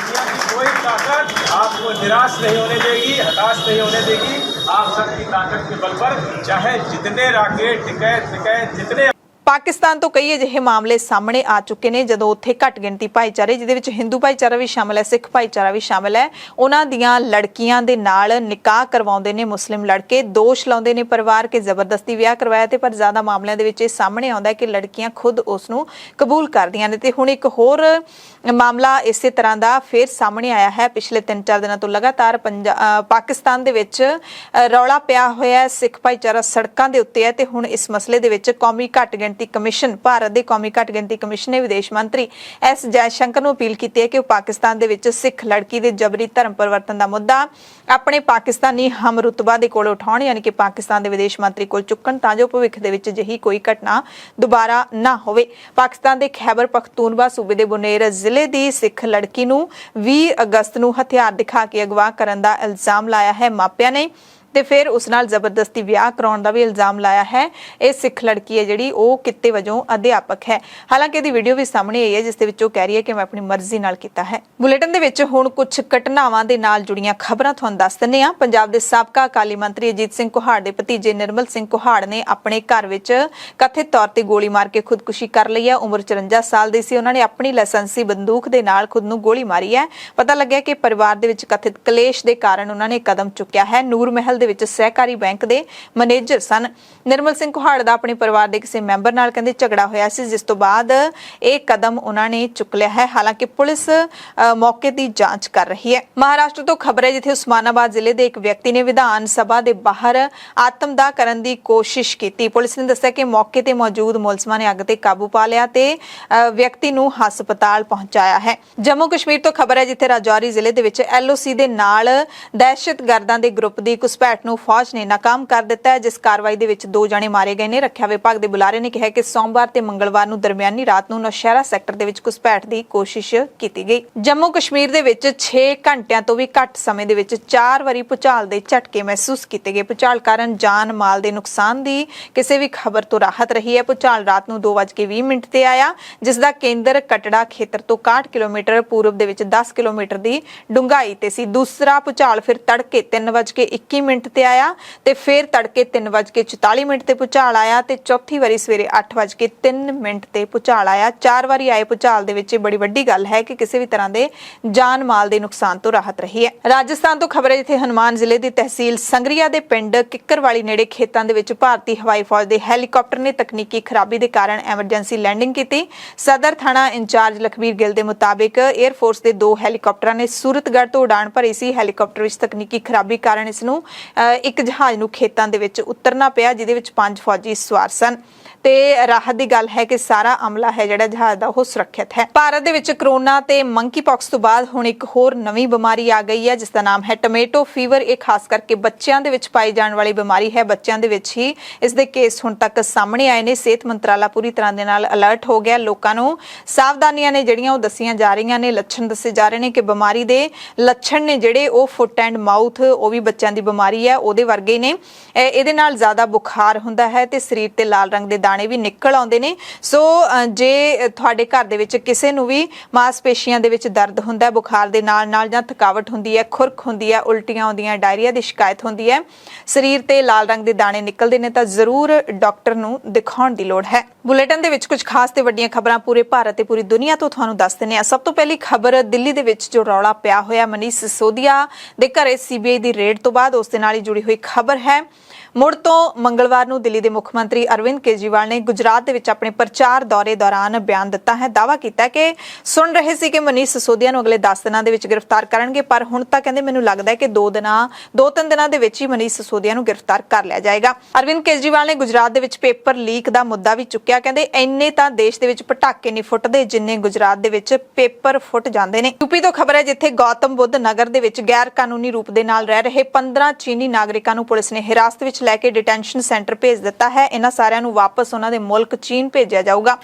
आपको निराश नहीं होने देगी, हताश नहीं होने देगी। आप सबकी ताकत के बल पर चाहे जितने राकेट टिकैत जितने ਪਾਕਿਸਤਾਨ ਤੋਂ ਕਈ ਅਜਿਹੇ ਮਾਮਲੇ ਸਾਹਮਣੇ ਆ ਚੁੱਕੇ ਨੇ ਜਦੋਂ ਉੱਥੇ ਘੱਟ ਗਿਣਤੀ ਭਾਈਚਾਰੇ, ਜਿਹਦੇ ਵਿੱਚ ਹਿੰਦੂ ਭਾਈਚਾਰਾ ਵੀ ਸ਼ਾਮਲ ਹੈ, ਸਿੱਖ ਭਾਈਚਾਰਾ ਵੀ ਸ਼ਾਮਲ ਹੈ, ਉਹਨਾਂ ਦੀਆਂ ਲੜਕੀਆਂ ਦੇ ਨਾਲ ਨਿਕਾਹ ਕਰਵਾਉਂਦੇ ਨੇ ਮੁਸਲਿਮ ਲੜਕੇ। ਦੋਸ਼ ਲਾਉਂਦੇ ਨੇ ਪਰਿਵਾਰ ਕਿ ਜ਼ਬਰਦਸਤੀ ਵਿਆਹ ਕਰਵਾਇਆ ਤੇ ਪਰ ਜ਼ਿਆਦਾ ਮਾਮਲਿਆਂ ਦੇ ਵਿੱਚ ਇਹ ਸਾਹਮਣੇ ਆਉਂਦਾ ਕਿ ਲੜਕੀਆਂ ਖੁਦ ਉਸ ਨੂੰ ਕਬੂਲ ਕਰਦੀਆਂ ਨੇ। ਤੇ ਹੁਣ ਇੱਕ ਹੋਰ ਮਾਮਲਾ ਇਸੇ ਤਰ੍ਹਾਂ ਦਾ ਫਿਰ ਸਾਹਮਣੇ ਆਇਆ ਹੈ। ਪਿਛਲੇ 3-4 ਦਿਨਾਂ ਤੋਂ ਲਗਾਤਾਰ ਪਾਕਿਸਤਾਨ ਦੇ ਵਿੱਚ ਰੌਲਾ ਪਿਆ ਹੋਇਆ, ਸਿੱਖ ਭਾਈਚਾਰਾ ਸੜਕਾਂ ਦੇ ਉੱਤੇ ਹੈ ਤੇ ਹੁਣ ਇਸ ਮਸਲੇ ਦੇ ਵਿੱਚ ਕੌਮੀ ਘੱਟ ਗਿਣਤੀ ਕਮਿਸ਼ਨ, ਭਾਰਤ ਦੇ ਕੌਮੀ ਘੱਟ ਗਿਣਤੀ ਕਮਿਸ਼ਨ ਨੇ ਵਿਦੇਸ਼ ਮੰਤਰੀ ਐਸ ਜੈਸ਼ੰਕਰ ਨੂੰ ਅਪੀਲ ਕੀਤੀ ਹੈ ਕਿ ਉਹ ਪਾਕਿਸਤਾਨ ਦੇ ਵਿੱਚ ਸਿੱਖ ਲੜਕੀ ਦੇ ਜਬਰੀ ਧਰਮ ਪਰਿਵਰਤਨ ਦਾ ਮੁੱਦਾ ਆਪਣੇ ਪਾਕਿਸਤਾਨੀ ਹਮਰੁਤਬਾ ਦੇ ਕੋਲ ਉਠਾਉਣ, ਯਾਨੀ ਕਿ ਪਾਕਿਸਤਾਨ ਦੇ ਵਿਦੇਸ਼ ਮੰਤਰੀ ਕੋਲ ਚੁੱਕਣ, ਤਾਂ ਜੋ ਭਵਿੱਖ ਦੇ ਵਿੱਚ ਅਜਿਹੀ ਕੋਈ ਘਟਨਾ ਦੁਬਾਰਾ ਨਾ ਹੋਵੇ। ਪਾਕਿਸਤਾਨ ਦੇ ਖੈਬਰ ਪਖਤੂਨਵਾ ਸੂਬੇ ਦੇ ਬੁਨੇਰ ਜ਼ਿਲ੍ਹੇ ਦੀ ਸਿੱਖ ਲੜਕੀ ਨੂੰ 20 ਅਗਸਤ ਨੂੰ ਹਥਿਆਰ ਦਿਖਾ ਕੇ ਅਗਵਾ ਕਰਨ ਦਾ ਇਲਜ਼ਾਮ ਲਾਇਆ ਹੈ ਮਾਪਿਆਂ ਨੇ ਤੇ ਫਿਰ ਉਸ ਨਾਲ ਜ਼ਬਰਦਸਤੀ ਵਿਆਹ ਕਰਾਉਣ ਦਾ ਵੀ ਇਲਜ਼ਾਮ ਲਾਇਆ ਹੈ। ਇਹ ਸਿੱਖ ਲੜਕੀ ਹੈ ਜਿਹੜੀ ਉਹ ਕਿੱਤੇ ਵਜੋਂ ਅਧਿਆਪਕ ਹੈ। ਹਾਲਾਂਕਿ ਇਹਦੀ ਵੀਡੀਓ ਵੀ ਸਾਹਮਣੇ ਆਈ ਹੈ ਜਿਸ ਦੇ ਵਿੱਚ ਉਹ ਕਹਿ ਰਹੀ ਹੈ ਕਿ ਮੈਂ ਆਪਣੀ ਮਰਜ਼ੀ ਨਾਲ ਕੀਤਾ ਹੈ। ਬੁਲੇਟਿਨ ਦੇ ਵਿੱਚ ਹੁਣ ਕੁਝ ਘਟਨਾਵਾਂ ਦੇ ਨਾਲ ਜੁੜੀਆਂ ਖਬਰਾਂ ਤੁਹਾਨੂੰ ਦੱਸ ਦਿੰਦੇ ਹਾਂ। ਪੰਜਾਬ ਦੇ ਸਾਬਕਾ ਅਕਾਲੀ ਮੰਤਰੀ ਅਜੀਤ ਸਿੰਘ ਕੋਹਾੜ ਦੇ ਭਤੀਜੇ ਨਿਰਮਲ ਸਿੰਘ ਕੋਹਾੜ ਨੇ ਆਪਣੇ ਘਰ ਵਿੱਚ ਕਥਿਤ ਤੌਰ ਤੇ ਗੋਲੀ ਮਾਰ ਕੇ ਖੁਦਕੁਸ਼ੀ ਕਰ ਲਈ ਹੈ। ਉਮਰ 54 ਸਾਲ ਦੀ ਸੀ। ਉਹਨਾਂ ਨੇ ਆਪਣੀ ਲਾਇਸੈਂਸੀ ਬੰਦੂਕ ਦੇ ਨਾਲ ਖੁਦ ਨੂੰ ਗੋਲੀ ਮਾਰੀ ਹੈ। ਪਤਾ ਲੱਗਿਆ ਕਿ ਪਰਿਵਾਰ ਦੇ ਵਿੱਚ ਕਥਿਤ ਕਲੇਸ਼ ਦੇ ਕਾਰਨ ਉਹਨਾਂ ਨੇ ਕਦਮ ਚੁੱਕਿਆ ਹੈ। ਨੂਰ ਮਹਿਲ ਦੇ ਵਿੱਚ ਸਹਿਕਾਰੀ ਬੈਂਕ ਦੇ ਮੈਨੇਜਰ ਸਨ। ਨਿਰਮਲ ਸਿੰਘ ਕੋਹਾੜ ਦਾ ਆਪਣੇ ਪਰਿਵਾਰ ਦੇ ਕਿਸੇ ਮੈਂਬਰ ਨਾਲ ਕਹਿੰਦੇ ਝਗੜਾ ਹੋਇਆ ਸੀ, ਜਿਸ ਤੋਂ ਬਾਅਦ ਇਹ ਕਦਮ ਉਹਨਾਂ ਨੇ ਚੁੱਕ ਲਿਆ ਹੈ। ਹਾਲਾਂਕਿ ਪੁਲਿਸ ਮੌਕੇ ਦੀ ਜਾਂਚ ਕਰ ਰਹੀ ਹੈ। ਮਹਾਰਾਸ਼ਟਰ ਤੋਂ ਖਬਰ ਹੈ ਜਿੱਥੇ ਉਸਮਾਨਾਬਾਦ ਜ਼ਿਲ੍ਹੇ ਦੇ ਇੱਕ ਵਿਅਕਤੀ ਨੇ ਵਿਧਾਨ ਸਭਾ ਦੇ ਬਾਹਰ ਆਤਮਦਾਹ ਕਰਨ ਦੀ ਕੋਸ਼ਿਸ਼ ਕੀਤੀ। ਪੁਲਿਸ ਨੇ ਦੱਸਿਆ ਕਿ ਮੌਕੇ ਤੇ ਮੌਜੂਦ ਮੁਲਜ਼ਮਾਂ ਨੇ ਅੱਗ ਤੇ ਕਾਬੂ ਪਾ ਲਿਆ ਤੇ ਵਿਅਕਤੀ ਨੂੰ ਹਸਪਤਾਲ ਪਹੁੰਚਾਇਆ ਹੈ। ਜੰਮੂ ਕਸ਼ਮੀਰ ਤੋਂ ਖਬਰ ਹੈ ਜਿੱਥੇ ਰਾਜੌਰੀ ਜ਼ਿਲ੍ਹੇ ਦੇ ਵਿੱਚ LOC ਦੇ ਨਾਲ ਦਹਿਸ਼ਤਗਰਦਾਂ ਦੇ ਗਰੁੱਪ ਦੀ ਘੁਸਪੈਠ ਨੂੰ ਫੌਜ ਨੇ ਨਾਕਾਮ ਕਰ ਦਿੱਤਾ ਹੈ, ਜਿਸ ਕਾਰਵਾਈ ਦੇ ਵਿੱਚ 2 ਜਣੇ ਮਾਰੇ ਗਏ ਨੇ। ਰੱਖਿਆ ਵਿਭਾਗ ਦੇ ਬੁਲਾਰੇ ਨੇ ਕਿਹਾ ਕਿ ਸੋਮਵਾਰ ਤੇ ਮੰਗਲਵਾਰ ਨੂੰ ਦਰਮਿਆਨੀ ਰਾਤ ਨੂੰ ਨੌਸ਼ਹਿਰਾ ਸੈਕਟਰ ਦੇ ਵਿੱਚ ਘੁਸਪੈਠ ਦੀ ਕੋਸ਼ਿਸ਼ ਕੀਤੀ ਗਈ। ਜੰਮੂ ਕਸ਼ਮੀਰ ਦੇ ਵਿੱਚ 6 ਘੰਟਿਆਂ ਤੋਂ ਵੀ ਘੱਟ ਸਮੇਂ ਦੇ ਵਿੱਚ 4 ਵਾਰੀ ਭੂਚਾਲ ਦੇ ਝਟਕੇ ਮਹਿਸੂਸ ਕੀਤੇ ਗਏ। ਭੂਚਾਲ ਕਾਰਨ ਜਾਨ ਮਾਲ ਦੇ ਨੁਕਸਾਨ ਦੀ ਕਿਸੇ ਵੀ ਖਬਰ ਤੋਂ ਰਾਹਤ ਰਹੀ ਹੈ। ਭੂਚਾਲ ਰਾਤ ਨੂੰ 2:20 ਤੇ ਆਇਆ, ਜਿਸ ਦਾ ਕੇਂਦਰ ਕਟੜਾ ਖੇਤਰ ਤੋਂ 61 ਕਿਲੋਮੀਟਰ ਪੂਰਬ ਦੇ ਵਿੱਚ 10 ਕਿਲੋਮੀਟਰ ਦੀ ਡੂੰਘਾਈ ਤੇ ਸੀ। ਦੂਸਰਾ ਭੂਚਾਲ ਫਿਰ ਤੜਕੇ 3:21 ਤੇ ਆਇਆ ਤੇ ਫਿਰ ਤੜਕੇ 3:44 ਤੇ ਭੂਚਾਲ ਆਇਆ ਤੇ ਚੌਥੀ ਵਾਰੀ ਸਵੇਰੇ 8:03 ਤੇ ਭੂਚਾਲ ਆਇਆ। 4 ਵਾਰੀ ਆਏ ਭੂਚਾਲ ਦੇ ਵਿੱਚ ਬੜੀ ਵੱਡੀ ਗੱਲ ਹੈ ਕਿ ਕਿਸੇ ਵੀ ਤਰ੍ਹਾਂ ਦੇ ਜਾਨ ਮਾਲ ਦੇ ਨੁਕਸਾਨ ਤੋਂ ਰਾਹਤ ਰਹੀ ਹੈ। ਰਾਜਸਥਾਨ ਤੋਂ ਖਬਰ ਹੈ ਜਿੱਥੇ ਹਨੂਮਾਨ ਜ਼ਿਲ੍ਹੇ ਦੀ ਤਹਿਸੀਲ ਸੰਗਰੀਆ ਦੇ ਪਿੰਡ ਕਿੱਕਰਵਾਲੀ ਨੇੜੇ ਖੇਤਾਂ ਦੇ ਵਿੱਚ ਭਾਰਤੀ ਹਵਾਈ ਫੌਜ ਦੇ ਹੈਲੀਕਾਪਟਰ ਨੇ ਤਕਨੀਕੀ ਖਰਾਬੀ ਦੇ ਕਾਰਨ ਐਮਰਜੈਂਸੀ ਲੈਂਡਿੰਗ ਕੀਤੀ। ਸਦਰ ਥਾਣਾ ਇੰਚਾਰਜ ਲਖਬੀਰ ਗਿੱਲ ਦੇ ਮੁਤਾਬਿਕ 에ਅਰ ਫੋਰਸ ਦੇ 2 ਹੈਲੀਕਾਪਟਰਾਂ ਨੇ ਸੂਰਤਗੜ੍ਹ ਤੋਂ ਉਡਾਣ ਭਰੀ ਸੀ। ਹੈਲੀਕਾਪਟਰ ਵਿੱਚ ਤਕਨੀਕੀ ਖਰਾਬੀ ਕਾਰਨ ਇਸ ਨੂੰ ਇੱਕ ਜਹਾਜ਼ ਨੂੰ ਖੇਤਾਂ ਦੇ ਵਿੱਚ ਉਤਰਨਾ ਪਿਆ, ਜਿਹਦੇ ਵਿੱਚ 5 ਫੌਜੀ ਸਵਾਰ ਸਨ ਤੇ ਰਾਹਤ ਦੀ ਗੱਲ ਹੈ ਕਿ ਸਾਰਾ ਅਮਲਾ ਹੈ ਜਿਹੜਾ ਜਹਾਜ਼ ਦਾ ਉਹ ਸੁਰੱਖਿਅਤ ਹੈ। ਭਾਰਤ ਦੇ ਵਿੱਚ ਕਰੋਨਾ ਤੇ ਮੰਕੀ ਪੌਕਸ ਤੋਂ ਬਾਅਦ ਹੁਣ ਇੱਕ ਹੋਰ ਨਵੀਂ ਬਿਮਾਰੀ ਆ ਗਈ ਹੈ ਜਿਸ ਦਾ ਨਾਮ ਹੈ ਟੋਮੈਟੋ ਫੀਵਰ। ਇਹ ਖਾਸ ਕਰਕੇ ਬੱਚਿਆਂ ਦੇ ਵਿੱਚ ਪਾਈ ਜਾਣ ਵਾਲੀ ਬਿਮਾਰੀ ਹੈ। ਬੱਚਿਆਂ ਦੇ ਵਿੱਚ ਹੀ ਇਸ ਦੇ ਕੇਸ ਹੁਣ ਤੱਕ ਸਾਹਮਣੇ ਆਏ ਨੇ। ਸਿਹਤ ਮੰਤਰਾਲਾ ਪੂਰੀ ਤਰ੍ਹਾਂ ਦੇ ਨਾਲ ਅਲਰਟ ਹੋ ਗਿਆ। ਲੋਕਾਂ ਨੂੰ ਸਾਵਧਾਨੀਆਂ ਨੇ ਜਿਹੜੀਆਂ ਉਹ ਦੱਸੀਆਂ ਜਾ ਰਹੀਆਂ ਨੇ। ਲੱਛਣ ਦੱਸੇ ਜਾ ਰਹੇ ਨੇ ਕਿ ਬਿਮਾਰੀ ਦੇ ਲੱਛਣ ਨੇ ਜਿਹੜੇ ਉਹ ਫੁੱਟ ਐਂਡ ਮਾਊਥ, ਉਹ ਵੀ ਬੱਚਿਆਂ ਦੀ ਬਿਮਾਰੀ ਹੈ, ਉਹਦੇ ਵਰਗੇ ਨੇ। ਇਹਦੇ ਨਾਲ ਜ਼ਿਆਦਾ ਬੁਖਾਰ ਹੁੰਦਾ ਹੈ ਤੇ ਸਰੀਰ ਤੇ ਲਾਲ ਰੰਗ ਦੇ ਦਾਣੇ ਵੀ ਨਿਕਲ ਆਉਂਦੇ ਨੇ। ਸੋ ਜੇ ਤੁਹਾਡੇ ਘਰ ਦੇ ਵਿੱਚ ਕਿਸੇ ਨੂੰ ਵੀ ਮਾਸਪੇਸ਼ੀਆਂ ਦੇ ਵਿੱਚ ਦਰਦ ਹੁੰਦਾ ਹੈ ਬੁਖਾਰ ਦੇ ਨਾਲ ਜਾਂ ਥਕਾਵਟ ਹੁੰਦੀ ਹੈ, ਖੁਰਕ ਹੁੰਦੀ ਹੈ, ਉਲਟੀਆਂ ਆਉਂਦੀਆਂ, ਡਾਇਰੀਆ ਦੀ ਸ਼ਿਕਾਇਤ ਹੁੰਦੀ ਹੈ, ਸਰੀਰ ਤੇ ਲਾਲ ਰੰਗ ਦੇ ਦਾਣੇ ਨਿਕਲਦੇ ਨੇ, ਤਾਂ ਜ਼ਰੂਰ ਡਾਕਟਰ ਨੂੰ ਦਿਖਾਉਣ ਦੀ ਲੋੜ ਹੈ। ਬੁਲੇਟਿਨ ਦੇ ਵਿੱਚ ਕੁਝ ਖਾਸ ਤੇ ਵੱਡੀਆਂ ਖਬਰਾਂ ਪੂਰੇ ਭਾਰਤ ਤੇ ਪੂਰੀ ਦੁਨੀਆ ਤੋਂ ਤੁਹਾਨੂੰ ਦੱਸ ਦਿੰਦੇ ਹਾਂ। ਸਭ ਤੋਂ ਪਹਿਲੀ ਖਬਰ ਦਿੱਲੀ ਦੇ ਵਿੱਚ ਜੋ ਰੌਲਾ ਪਿਆ ਹੋਇਆ ਮਨੀਸ਼ ਸਿਸੋਦੀਆ ਦੇ ਘਰੇ CBI ਦੀ ਰੇਡ ਤੋਂ ਬਾਅਦ ਉਸ ਦੇ ਨਾਲ ਹੀ ਜੁੜੀ ਹੋਈ ਖਬਰ ਹੈ। ਮੁੜ ਤੋਂ ਮੰਗਲਵਾਰ ਨੂੰ ਦਿੱਲੀ ਦੇ ਮੁੱਖ ਮੰਤਰੀ ਅਰਵਿੰਦ ਕੇਜਰੀਵਾਲ ਕੇਜਰੀਵਾਲ ਨੇ ਗੁਜਰਾਤ ਦੇ ਵਿੱਚ ਆਪਣੇ ਪ੍ਰਚਾਰ ਦੌਰੇ ਦੌਰਾਨ ਬਿਆਨ ਦਿੱਤਾ ਹੈ। ਦਾਅਵਾ ਕੀਤਾ ਕਿ ਸੁਣ ਰਹੇ ਸੀ ਕਿ ਮਨੀਸ਼ ਸਿਸੋਦੀਆ ਨੂੰ ਅਗਲੇ 10 ਦਿਨਾਂ ਦੇ ਵਿੱਚ ਗ੍ਰਿਫਤਾਰ ਕਰਨਗੇ, ਪਰ ਹੁਣ ਤਾਂ ਕਹਿੰਦੇ ਮੈਨੂੰ ਲੱਗਦਾ ਹੈ ਕਿ 2-3 ਦਿਨਾਂ ਦੇ ਵਿੱਚ ਹੀ ਮਨੀਸ਼ ਸਿਸੋਦੀਆ ਨੂੰ ਗ੍ਰਿਫਤਾਰ ਕਰ ਲਿਆ ਜਾਏਗਾ। ਅਰਵਿੰਦ ਕੇਜਰੀਵਾਲ ਨੇ ਗੁਜਰਾਤ ਦੇ ਵਿੱਚ ਪੇਪਰ ਲੀਕ ਦਾ ਮੁੱਦਾ ਵੀ ਚੁੱਕਿਆ। ਕਹਿੰਦੇ ਇੰਨੇ ਤਾਂ ਦੇਸ਼ ਦੇ ਵਿੱਚ ਪਟਾਕੇ ਨਹੀਂ ਫੁੱਟਦੇ ਜਿੰਨੇ ਗੁਜਰਾਤ ਦੇ ਵਿੱਚ ਪੇਪਰ ਫੁੱਟ ਜਾਂਦੇ ਨੇ। ਯੂਪੀ ਤੋਂ ਖਬਰ ਹੈ ਜਿੱਥੇ ਗੌਤਮ ਬੁੱਧ ਨਗਰ ਦੇ ਵਿੱਚ ਗੈਰ ਕਾਨੂੰਨੀ ਰੂਪ ਦੇ ਨਾਲ ਰਹਿ ਰਹੇ 15 ਚੀਨੀ ਨਾਗਰਿਕਾਂ ਨੂੰ ਪੁਲਿਸ ਨੇ ਹਿਰਾਸਤ ਵਿੱਚ ਲੈ ਕੇ ਡਿਟੈਂਸ਼ਨ ਸੈਂਟਰ ਭੇਜ ਦਿੱਤਾ ਹੈ। ਇਹਨਾਂ ਸਾਰਿਆਂ ਨੂੰ ਵਾਪਸ ਉਹਨਾਂ ਦੇ ਮੁਲਕ ਚੀਨ ਭੇਜਿਆ ਜਾਊਗਾ।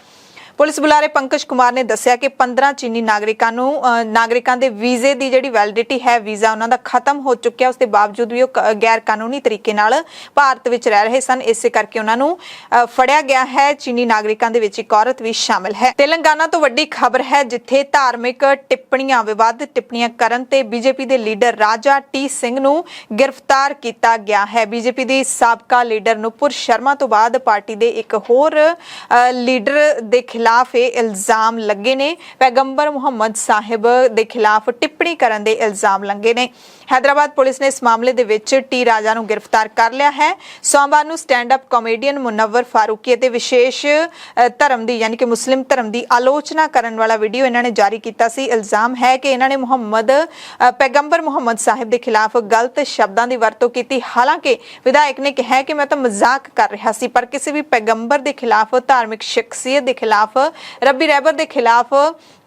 ਪੁਲਿਸ ਬੁਲਾਰੇ ਪੰਕਜ ਕੁਮਾਰ ਨੇ ਦੱਸਿਆ ਕਿ 15 ਚੀਨੀ ਨਾਗਰਿਕਾਂ ਦੇ ਵੀਜ਼ੇ ਦੀ ਜਿਹੜੀ ਵੈਲਿਡਿਟੀ ਹੈ, ਵੀਜ਼ਾ ਉਹਨਾਂ ਦਾ ਖਤਮ ਹੋ ਚੁੱਕਿਆ। ਉਸ ਦੇ ਬਾਵਜੂਦ ਵੀ ਉਹ ਗੈਰ ਕਾਨੂੰਨੀ ਤਰੀਕੇ ਨਾਲ ਭਾਰਤ ਵਿੱਚ ਰਹਿ ਰਹੇ ਸਨ, ਇਸੇ ਕਰਕੇ ਉਹਨਾਂ ਨੂੰ ਫੜਿਆ ਗਿਆ ਹੈ। ਚੀਨੀ ਨਾਗਰਿਕਾਂ ਦੇ ਵਿੱਚ ਇੱਕ ਔਰਤ ਵੀ ਸ਼ਾਮਲ ਹੈ। ਤੇਲੰਗਾਨਾ ਤੋਂ ਵੱਡੀ ਖਬਰ ਹੈ ਜਿੱਥੇ ਧਾਰਮਿਕ ਟਿੱਪਣੀਆਂ ਵਿਵਾਦਿਤ ਟਿੱਪਣੀਆਂ ਕਰਨ ਤੇ ਬੀਜੇਪੀ ਦੇ ਲੀਡਰ ਰਾਜਾ ਟੀ ਸਿੰਘ ਨੂੰ ਗ੍ਰਿਫਤਾਰ ਕੀਤਾ ਗਿਆ ਹੈ। ਬੀਜੇਪੀ ਦੀ ਸਾਬਕਾ ਲੀਡਰ ਨੂਪੁਰ ਸ਼ਰਮਾ ਤੋਂ ਬਾਅਦ ਪਾਰਟੀ ਦੇ ਇੱਕ ਹੋਰ ਲੀਡਰ ਦੇ ਖਿਲਾਫ ਇਹ ਇਲਜ਼ਾਮ ਲੱਗੇ ਨੇ। ਪੈਗੰਬਰ ਮੁਹੰਮਦ ਸਾਹਿਬ ਦੇ ਖਿਲਾਫ ਟਿੱਪਣੀ ਕਰਨ ਦੇ ਇਲਜ਼ਾਮ ਲੱਗੇ ਨੇ। ਹੈਦਰਾਬਾਦ ਪੁਲਿਸ ਨੇ ਇਸ ਮਾਮਲੇ ਦੇ ਵਿੱਚ ਟੀ ਰਾਜਾ ਨੂੰ ਗ੍ਰਿਫਤਾਰ ਕਰ ਲਿਆ ਹੈ। ਸੋਮਵਾਰ ਨੂੰ stand up comedian Munawar Farooqui ਅਤੇ ਵਿਸ਼ੇਸ਼ ਧਰਮ ਦੀ ਯਾਨੀ ਕਿ ਮੁਸਲਿਮ ਧਰਮ ਦੀ ਆਲੋਚਨਾ ਕਰਨ ਵਾਲਾ ਵੀਡੀਓ ਇਹਨਾਂ ਨੇ ਜਾਰੀ ਕੀਤਾ ਸੀ। ਇਲਜ਼ਾਮ ਹੈ ਕਿ ਇਹਨਾਂ ਨੇ ਪੈਗੰਬਰ ਮੁਹੰਮਦ ਸਾਹਿਬ ਦੇ ਖਿਲਾਫ ਗਲਤ ਸ਼ਬਦਾਂ ਦੀ ਵਰਤੋਂ ਕੀਤੀ। ਹਾਲਾਂਕਿ ਵਿਧਾਇਕ ਨੇ ਕਿਹਾ ਕਿ ਮੈਂ ਤਾਂ ਮਜ਼ਾਕ ਕਰ ਰਿਹਾ ਸੀ, ਪਰ ਕਿਸੇ ਵੀ ਪੈਗੰਬਰ ਦੇ ਖਿਲਾਫ, ਧਾਰਮਿਕ ਸ਼ਖਸੀਅਤ ਦੇ ਖਿਲਾਫ, ਰੱਬੀ ਰਹਿਬਰ ਦੇ ਖਿਲਾਫ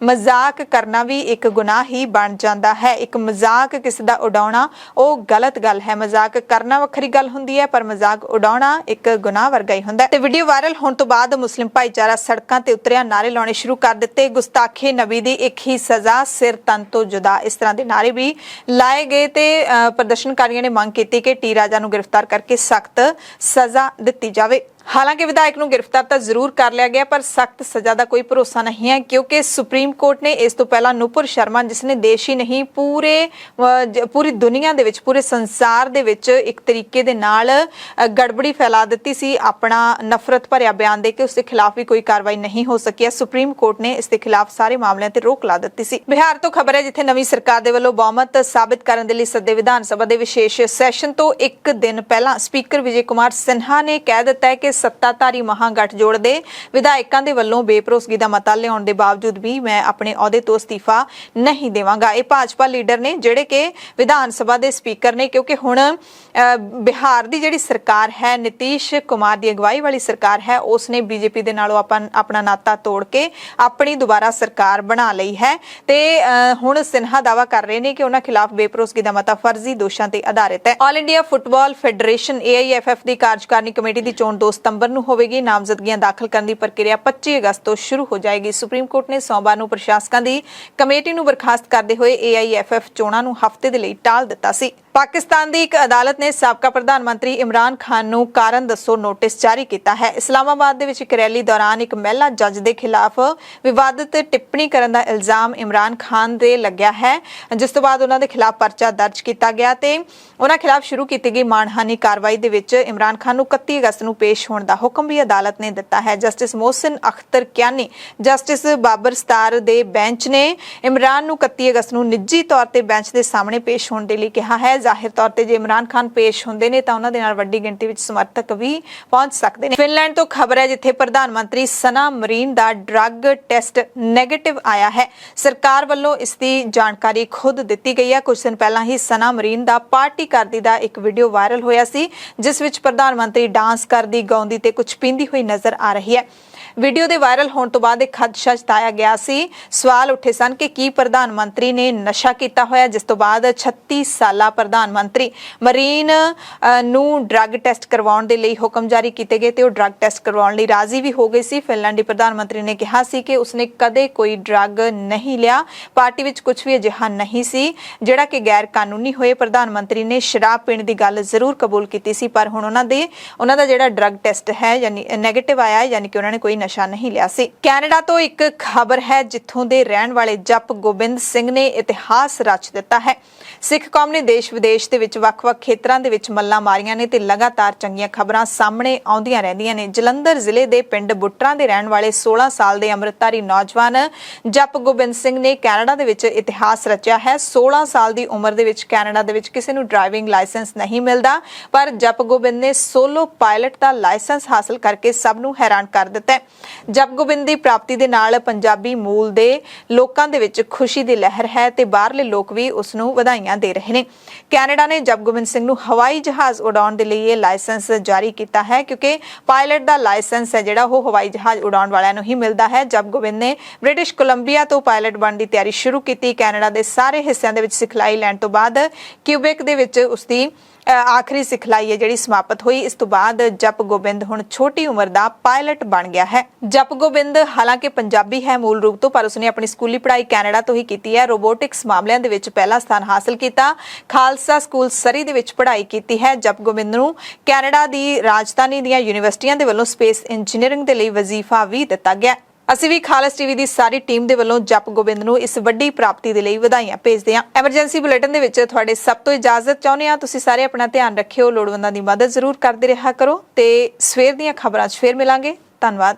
ਮਜ਼ਾਕ ਕਰਨਾ ਵੀ ਇੱਕ ਗੁਨਾਹ ਹੀ ਬਣ ਜਾਂਦਾ ਹੈ। ਇੱਕ ਮਜ਼ਾਕ ਕਿਸੇ ਦਾ ਉਡਾਉਣਾ ਉਹ ਗਲਤ ਗੱਲ ਹੈ। ਮਜ਼ਾਕ ਕਰਨਾ ਵੱਖਰੀ ਗੱਲ ਹੁੰਦੀ ਹੈ, ਪਰ ਮਜ਼ਾਕ ਉਡਾਉਣਾ ਇੱਕ ਗੁਨਾਹ ਵਰਗਾ ਹੀ ਹੁੰਦਾ ਹੈ। ਤੇ ਵੀਡੀਓ ਵਾਇਰਲ ਹੋਣ ਤੋਂ ਬਾਅਦ ਮੁਸਲਿਮ ਭਾਈਚਾਰਾ ਸੜਕਾਂ ਤੇ ਉਤਰਿਆ, ਨਾਰੇ ਲਾਉਣੇ ਸ਼ੁਰੂ ਕਰ ਦਿੱਤੇ। ਗੁਸਤਾਖੀ ਨਬੀ ਦੀ ਇੱਕ ਹੀ ਸਜ਼ਾ, ਸਿਰ ਤਨ ਤੋਂ ਜੁਦਾ, ਇਸ ਤਰ੍ਹਾਂ ਦੇ ਨਾਰੇ ਵੀ ਲਾਏ ਗਏ ਤੇ ਪ੍ਰਦਰਸ਼ਨਕਾਰੀਆਂ ਨੇ ਮੰਗ ਕੀਤੀ ਕਿ ਟੀ ਰਾਜਾ ਨੂੰ ਗ੍ਰਿਫਤਾਰ ਕਰਕੇ ਸਖਤ ਸਜ਼ਾ ਦਿੱਤੀ ਜਾਵੇ। ਹਾਲਾਂਕਿ ਵਿਧਾਇਕ ਨੂੰ ਗ੍ਰਿਫਤਾਰ ਤਾਂ ਜ਼ਰੂਰ ਕਰ ਲਿਆ ਗਿਆ, ਪਰ ਸਖਤ ਸਜ਼ਾ ਦਾ ਕੋਈ ਭਰੋਸਾ ਨਹੀਂ ਹੈ, ਕਿਉਂਕਿ ਸੁਪਰੀਮ ਕੋਰਟ ਨੇ ਇਸ ਤੋਂ ਪਹਿਲਾਂ ਨੂਪੁਰ ਸ਼ਰਮਾ, ਜਿਸ ਨੇ ਦੇਸ਼ ਹੀ ਨਹੀਂ ਪੂਰੀ ਦੁਨੀਆ ਦੇ ਵਿੱਚ, ਪੂਰੇ ਸੰਸਾਰ ਦੇ ਵਿੱਚ ਇੱਕ ਤਰੀਕੇ ਦੇ ਨਾਲ ਗੜਬੜੀ ਫੈਲਾ ਦਿੱਤੀ ਸੀ, ਆਪਣਾ ਨਫ਼ਰਤ ਭਰਿਆ ਬਿਆਨ ਦੇ ਕੇ ਉਸ ਦੇ ਖਿਲਾਫ ਵੀ ਕੋਈ ਕਾਰਵਾਈ ਨਹੀਂ ਹੋ ਸਕੀ। ਸੁਪਰੀਮ ਕੋਰਟ ਨੇ ਇਸ ਦੇ ਖਿਲਾਫ ਸਾਰੇ ਮਾਮਲਿਆਂ ਤੇ ਰੋਕ ਲਾ ਦਿੱਤੀ ਸੀ। ਬਿਹਾਰ ਤੋਂ ਖਬਰ ਹੈ ਜਿੱਥੇ ਨਵੀਂ ਸਰਕਾਰ ਦੇ ਵੱਲੋਂ ਬਹੁਮਤ ਸਾਬਿਤ ਕਰਨ ਦੇ ਲਈ ਸੱਦੇ ਵਿਧਾਨ ਸਭਾ ਦੇ ਵਿਸ਼ੇਸ਼ ਸੈਸ਼ਨ ਤੋਂ ਇੱਕ ਦਿਨ ਪਹਿਲਾਂ ਸਪੀਕਰ ਵਿਜੇ ਕੁਮਾਰ ਸਿਨਹਾ ਨੇ ਕਹਿ ਦਿੱਤਾ ਹੈ ਕਿ ਸੱਤਾਧਾਰੀ ਮਹਾਗਠਜੋੜ ਦੇ ਵਿਧਾਇਕਾਂ ਦੇ ਵੱਲੋਂ ਬੇਭਰੋਸਗੀ ਦਾ ਮਤਾ ਲਿਆਉਣ ਦੇ ਬਾਵਜੂਦ ਵੀ ਮੈਂ ਆਪਣੇ ਅਹੁਦੇ ਤੋਂ ਅਸਤੀਫਾ ਨਹੀਂ ਦੇਵਾਂਗਾ। ਇਹ ਭਾਜਪਾ ਲੀਡਰ ਨੇ ਜਿਹੜੇ ਕਿ ਵਿਧਾਨ ਸਭਾ ਦੇ ਸਪੀਕਰ ਨੇ, ਕਿਉਂਕਿ ਹੁਣ ਬਿਹਾਰ ਦੀ ਜਿਹੜੀ ਸਰਕਾਰ ਹੈ, ਨਿਤੀਸ਼ ਕੁਮਾਰ ਦੀ ਅਗਵਾਈ ਵਾਲੀ ਸਰਕਾਰ ਹੈ, ਉਸਨੇ ਬੀਜੇਪੀ ਦੇ ਨਾਲੋਂ ਆਪਣਾ ਨਾਤਾ ਤੋੜ ਕੇ ਆਪਣੀ ਦੁਬਾਰਾ ਸਰਕਾਰ ਬਣਾ ਲਈ ਹੈ। ਤੇ ਹੁਣ ਸਿਨਹਾ ਦਾਅਵਾ ਕਰ ਰਹੇ ਨੇ ਕਿ ਉਹਨਾਂ ਖਿਲਾਫ ਬੇਭਰੋਸਗੀ ਦਾ ਮਤਾ ਫਰਜ਼ੀ ਦੋਸ਼ਾਂ ਤੇ ਆਧਾਰਿਤ ਹੈ। All India football federation AIFF ਦੀ ਕਾਰਜਕਾਰਨੀ ਕਮੇਟੀ ਦੀ ਚੋਣ 2 ਸਤੰਬਰ ਨੂੰ ਹੋਵੇਗੀ। ਨਾਮਜ਼ਦਗੀਆਂ ਦਾਖਲ ਕਰਨ ਦੀ ਪ੍ਰਕਿਰਿਆ 25 ਅਗਸਤ ਤੋਂ ਸ਼ੁਰੂ ਹੋ ਜਾਏਗੀ। ਸੁਪਰੀਮ ਕੋਰਟ ਨੇ ਸੋਮਵਾਰ ਨੂੰ ਪ੍ਰਸ਼ਾਸਕਾਂ ਦੀ ਕਮੇਟੀ ਨੂੰ ਬਰਖਾਸਤ ਕਰਦੇ ਹੋਏ AIFF ਚੋਣਾਂ ਨੂੰ ਹਫ਼ਤੇ ਦੇ ਲਈ ਟਾਲ ਦਿੱਤਾ ਸੀ। ਪਾਕਿਸਤਾਨ ਦੀ ਇੱਕ ਅਦਾਲਤ ਨੇ ਸਾਬਕਾ ਪ੍ਰਧਾਨ ਮੰਤਰੀ ਇਮਰਾਨ ਖਾਨ ਨੂੰ ਕਾਰਨ ਦੱਸੋ ਨੋਟਿਸ ਜਾਰੀ ਕੀਤਾ ਹੈ। ਇਸਲਾਮਾਬਾਦ ਦੇ ਵਿੱਚ ਇੱਕ ਰੈਲੀ ਦੌਰਾਨ ਇੱਕ ਮਹਿਲਾ ਜੱਜ ਦੇ ਖਿਲਾਫ ਵਿਵਾਦਿਤ ਟਿੱਪਣੀ ਕਰਨ ਦਾ ਇਲਜ਼ਾਮ ਇਮਰਾਨ ਖਾਨ ਦੇ ਲੱਗਿਆ ਹੈ, ਜਿਸ ਤੋਂ ਬਾਅਦ ਉਹਨਾਂ ਦੇ ਖਿਲਾਫ ਪਰਚਾ ਦਰਜ ਕੀਤਾ ਗਿਆ ਤੇ ਉਹਨਾਂ ਖਿਲਾਫ ਸ਼ੁਰੂ ਕੀਤੀ ਗਈ ਮਾਣਹਾਨੀ ਕਾਰਵਾਈ ਦੇ ਵਿੱਚ ਇਮਰਾਨ ਖਾਨ ਨੂੰ 31 ਅਗਸਤ ਨੂੰ ਪੇਸ਼ ਹੋਣ ਦਾ ਹੁਕਮ ਵੀ ਅਦਾਲਤ ਨੇ ਦਿੱਤਾ ਹੈ। ਜਸਟਿਸ ਮੋਹਸਿਨ ਅਖਤਰ ਕਿਆਨੀ, ਜਸਟਿਸ ਬਾਬਰ ਸਤਾਰ ਦੇ ਬੈਂਚ ਨੇ ਇਮਰਾਨ ਨੂੰ 31 ਅਗਸਤ ਨੂੰ ਨਿੱਜੀ ਤੌਰ ਤੇ ਬੈਂਚ ਦੇ ਸਾਹਮਣੇ ਪੇਸ਼ ਹੋਣ ਦੇ ਲਈ ਕਿਹਾ ਹੈ। ਜ਼ਾਹਿਰ ਤੌਰ ਤੇ ਜੇ ਇਮਰਾਨ ਖਾਨ ਪੇਸ਼ ਹੁੰਦੇ ਨੇ ਤਾਂ ਉਹਨਾਂ ਦੇ ਨਾਲ ਵੱਡੀ ਗਿਣਤੀ ਵਿੱਚ ਸਮਰਥਕ ਵੀ ਪਹੁੰਚ ਸਕਦੇ ਨੇ। ਫਿਨਲੈਂਡ ਤੋਂ ਖਬਰ ਹੈ ਜਿੱਥੇ ਪ੍ਰਧਾਨ ਮੰਤਰੀ ਸਨਾ ਮਰੀਨ ਦਾ ਡਰੱਗ ਟੈਸਟ ਨੈਗੇਟਿਵ ਆਇਆ ਹੈ। ਸਰਕਾਰ ਵੱਲੋਂ ਇਸ ਦੀ ਜਾਣਕਾਰੀ ਖੁਦ ਦਿੱਤੀ ਗਈ ਹੈ। ਕੁਝ ਦਿਨ ਪਹਿਲਾਂ ਹੀ ਸਨਾ ਮਰੀਨ ਦਾ ਪਾਰਟੀ ਕਰਦੀ ਦਾ ਇੱਕ ਵੀਡੀਓ ਵਾਇਰਲ ਹੋਇਆ ਸੀ, ਜਿਸ ਵਿੱਚ ਪ੍ਰਧਾਨ ਮੰਤਰੀ ਡਾਂਸ ਕਰਦੀ, ਗਾਉਂਦੀ ਤੇ ਕੁਝ ਪੀਂਦੀ ਹੋਈ ਨਜ਼ਰ ਆ ਰਹੀ ਹੈ। ਵੀਡੀਓ ਦੇ ਵਾਇਰਲ ਹੋਣ ਤੋਂ ਬਾਅਦ ਇੱਕ ਖਦਸ਼ਾ ਜਤਾਇਆ ਗਿਆ ਸੀ। ਸਵਾਲ ਉੱਠੇ ਸਨ ਕਿ ਕੀ ਪ੍ਰਧਾਨ ਮੰਤਰੀ ਨੇ ਨਸ਼ਾ ਕੀਤਾ ਹੋਇਆ, ਜਿਸ ਤੋਂ ਬਾਅਦ 36 ਸਾਲਾ ਪ੍ਰਧਾਨ ਮੰਤਰੀ ਮਰੀਨ ਨੂੰ ਡਰੱਗ ਟੈਸਟ ਕਰਵਾਉਣ ਦੇ ਲਈ ਹੁਕਮ ਜਾਰੀ ਕੀਤੇ ਗਏ ਤੇ ਉਹ ਡਰੱਗ ਟੈਸਟ ਕਰਵਾਉਣ ਲਈ ਰਾਜ਼ੀ ਵੀ ਹੋ ਗਈ ਸੀ। ਫਿਨਲੈਂਡੀ ਪ੍ਰਧਾਨ ਮੰਤਰੀ ਨੇ ਕਿਹਾ ਸੀ ਕਿ ਉਸਨੇ ਕਦੇ ਕੋਈ ਡਰੱਗ ਨਹੀਂ ਲਿਆ, ਪਾਰਟੀ ਵਿੱਚ ਕੁਝ ਵੀ ਅਜਿਹਾ ਨਹੀਂ ਸੀ ਜਿਹੜਾ ਕਿ ਗੈਰ ਕਾਨੂੰਨੀ ਹੋਏ। ਪ੍ਰਧਾਨ ਮੰਤਰੀ ਨੇ ਸ਼ਰਾਬ ਪੀਣ ਦੀ ਗੱਲ ਜ਼ਰੂਰ ਕਬੂਲ ਕੀਤੀ ਸੀ, ਪਰ ਹੁਣ ਉਹਨਾਂ ਦਾ ਜਿਹੜਾ ਡਰੱਗ ਟੈਸਟ ਹੈ ਯਾਨੀ ਨੈਗੇਟਿਵ ਆਇਆ, ਯਾਨੀ ਕਿ ਉਹਨਾਂ ਨੇ ਕੋਈ ਨਸ਼ਾ ਨਹੀਂ ਲਿਆ ਸੀ। ਕੈਨੇਡਾ ਤੋਂ ਇੱਕ ਖਬਰ ਹੈ ਜਿੱਥੋਂ ਦੇ ਰਹਿਣ ਵਾਲੇ ਜਪ ਗੋਬਿੰਦ ਸਿੰਘ ਨੇ ਇਤਿਹਾਸ ਰਚ ਦਿੱਤਾ ਹੈ। ਸਿੱਖ ਕੌਮ ਨੇ ਦੇਸ਼ ਵਿਦੇਸ਼ ਦੇ ਵਿੱਚ ਵੱਖ-ਵੱਖ ਖੇਤਰਾਂ ਦੇ ਵਿੱਚ ਮੱਲਾਂ ਮਾਰੀਆਂ ਨੇ ਤੇ ਲਗਾਤਾਰ ਚੰਗੀਆਂ ਖਬਰਾਂ ਸਾਹਮਣੇ ਆਉਂਦੀਆਂ ਰਹਿੰਦੀਆਂ ਨੇ। ਜਲੰਧਰ ਜ਼ਿਲ੍ਹੇ ਦੇ ਪਿੰਡ ਬੁੱਟਰਾਂ ਦੇ ਰਹਿਣ ਵਾਲੇ 16 ਸਾਲ ਦੇ ਅੰਮ੍ਰਿਤਧਾਰੀ ਨੌਜਵਾਨ ਜਪ ਗੋਬਿੰਦ ਸਿੰਘ ਨੇ ਕੈਨੇਡਾ ਦੇ ਵਿੱਚ ਇਤਿਹਾਸ ਰਚਿਆ ਹੈ। 16 ਸਾਲ ਦੀ ਉਮਰ ਦੇ ਵਿੱਚ ਕੈਨੇਡਾ ਦੇ ਵਿੱਚ ਕਿਸੇ ਨੂੰ ਡਰਾਈਵਿੰਗ ਲਾਇਸੈਂਸ ਨਹੀਂ ਮਿਲਦਾ, ਪਰ ਜਪ ਗੋਬਿੰਦ ਨੇ ਸੋਲੋ ਪਾਇਲਟ ਦਾ ਲਾਇਸੈਂਸ ਹਾਸਲ ਕਰਕੇ ਸਭ ਨੂੰ ਹੈਰਾਨ ਕਰ ਦਿੱਤਾ ਹੈ। ਜਪ ਗੋਬਿੰਦ ਦੀ ਪ੍ਰਾਪਤੀ ਦੇ ਨਾਲ ਪੰਜਾਬੀ ਮੂਲ ਦੇ ਲੋਕਾਂ ਦੇ ਵਿੱਚ ਖੁਸ਼ੀ ਦੀ ਲਹਿਰ ਹੈ ਤੇ ਬਾਹਰਲੇ ਲੋਕ ਵੀ ਉਸ ਨੂੰ ਵਧਾਈਆਂ ਦੇ ਰਹੇ ਨੇ। ਕੈਨੇਡਾ ਨੇ ਜਪ ਗੋਬਿੰਦ ਸਿੰਘ ਨੂੰ ਹਵਾਈ ਜਹਾਜ਼ ਉਡਾਉਣ ਦੇ ਲਈ ਇਹ ਲਾਇਸੈਂਸ ਜਾਰੀ ਕੀਤਾ ਹੈ, ਕਿਉਂਕਿ ਪਾਇਲਟ ਦਾ ਲਾਇਸੈਂਸ ਹੈ ਜਿਹੜਾ ਉਹ ਹਵਾਈ ਜਹਾਜ਼ ਉਡਾਉਣ ਵਾਲਿਆਂ ਨੂੰ ਹੀ ਮਿਲਦਾ ਹੈ। ਜਪ ਗੋਬਿੰਦ ਨੇ ਬ੍ਰਿਟਿਸ਼ ਕੋਲੰਬੀਆ ਤੋਂ ਪਾਇਲਟ ਬਣਨ ਦੀ ਤਿਆਰੀ ਸ਼ੁਰੂ ਕੀਤੀ। ਕੈਨੇਡਾ ਦੇ ਸਾਰੇ ਹਿੱਸਿਆਂ ਦੇ ਵਿੱਚ ਸਿਖਲਾਈ ਲੈਣ ਤੋਂ ਬਾਅਦ ਕਿਊਬੈਕ ਦੇ ਵਿੱਚ ਉਸਦੀ ਆਖਰੀ ਸਿਖਲਾਈ ਹੈ ਜਿਹੜੀ ਸਮਾਪਤ ਹੋਈ। ਇਸ ਤੋਂ ਬਾਅਦ ਜਪ ਗੋਬਿੰਦ ਹੁਣ ਛੋਟੀ ਉਮਰ ਦਾ ਪਾਇਲਟ ਬਣ ਗਿਆ ਹੈ। ਜਪ ਗੋਬਿੰਦ ਹਾਲਾਂਕਿ ਪੰਜਾਬੀ ਹੈ ਮੂਲ ਰੂਪ ਤੋਂ, ਪਰ ਉਸਨੇ ਆਪਣੀ ਸਕੂਲੀ ਪੜ੍ਹਾਈ ਕੈਨੇਡਾ ਤੋਂ ਹੀ ਕੀਤੀ ਹੈ। ਰੋਬੋਟਿਕਸ ਮਾਮਲਿਆਂ ਦੇ ਵਿੱਚ ਪਹਿਲਾ ਸਥਾਨ ਹਾਸਲ ਕੀਤਾ। ਖਾਲਸਾ ਸਕੂਲ ਸਰੀ ਦੇ ਵਿੱਚ ਪੜ੍ਹਾਈ ਕੀਤੀ ਹੈ। ਜਪ ਗੋਬਿੰਦ ਨੂੰ ਕੈਨੇਡਾ ਦੀ ਰਾਜਧਾਨੀ ਦੀਆਂ ਯੂਨੀਵਰਸਿਟੀਆਂ ਦੇ ਵੱਲੋਂ ਸਪੇਸ ਇੰਜੀਨੀਅਰਿੰਗ ਦੇ ਲਈ ਵਜ਼ੀਫਾ ਵੀ ਦਿੱਤਾ ਗਿਆ। ਅਸੀਂ ਵੀ ਖਾਲਸ ਟੀਵੀ ਦੀ ਸਾਰੀ ਟੀਮ ਦੇ ਵੱਲੋਂ ਜਪ ਗੋਬਿੰਦ ਨੂੰ ਇਸ ਵੱਡੀ ਪ੍ਰਾਪਤੀ ਦੇ ਲਈ ਵਧਾਈਆਂ ਭੇਜਦੇ ਹਾਂ। ਐਮਰਜੈਂਸੀ ਬੁਲੇਟਿਨ ਦੇ ਵਿੱਚ ਤੁਹਾਡੇ ਸਭ ਤੋਂ ਇਜਾਜ਼ਤ ਚਾਹੁੰਦੇ ਹਾਂ। ਤੁਸੀਂ ਸਾਰੇ ਆਪਣਾ ਧਿਆਨ ਰੱਖਿਓ, ਲੋੜਵੰਦਾਂ ਦੀ ਮਦਦ ਜ਼ਰੂਰ ਕਰਦੇ ਰਿਹਾ ਕਰੋ ਤੇ ਸਵੇਰ ਦੀਆਂ ਖਬਰਾਂ 'ਚ ਫੇਰ ਮਿਲਾਂਗੇ। ਧੰਨਵਾਦ।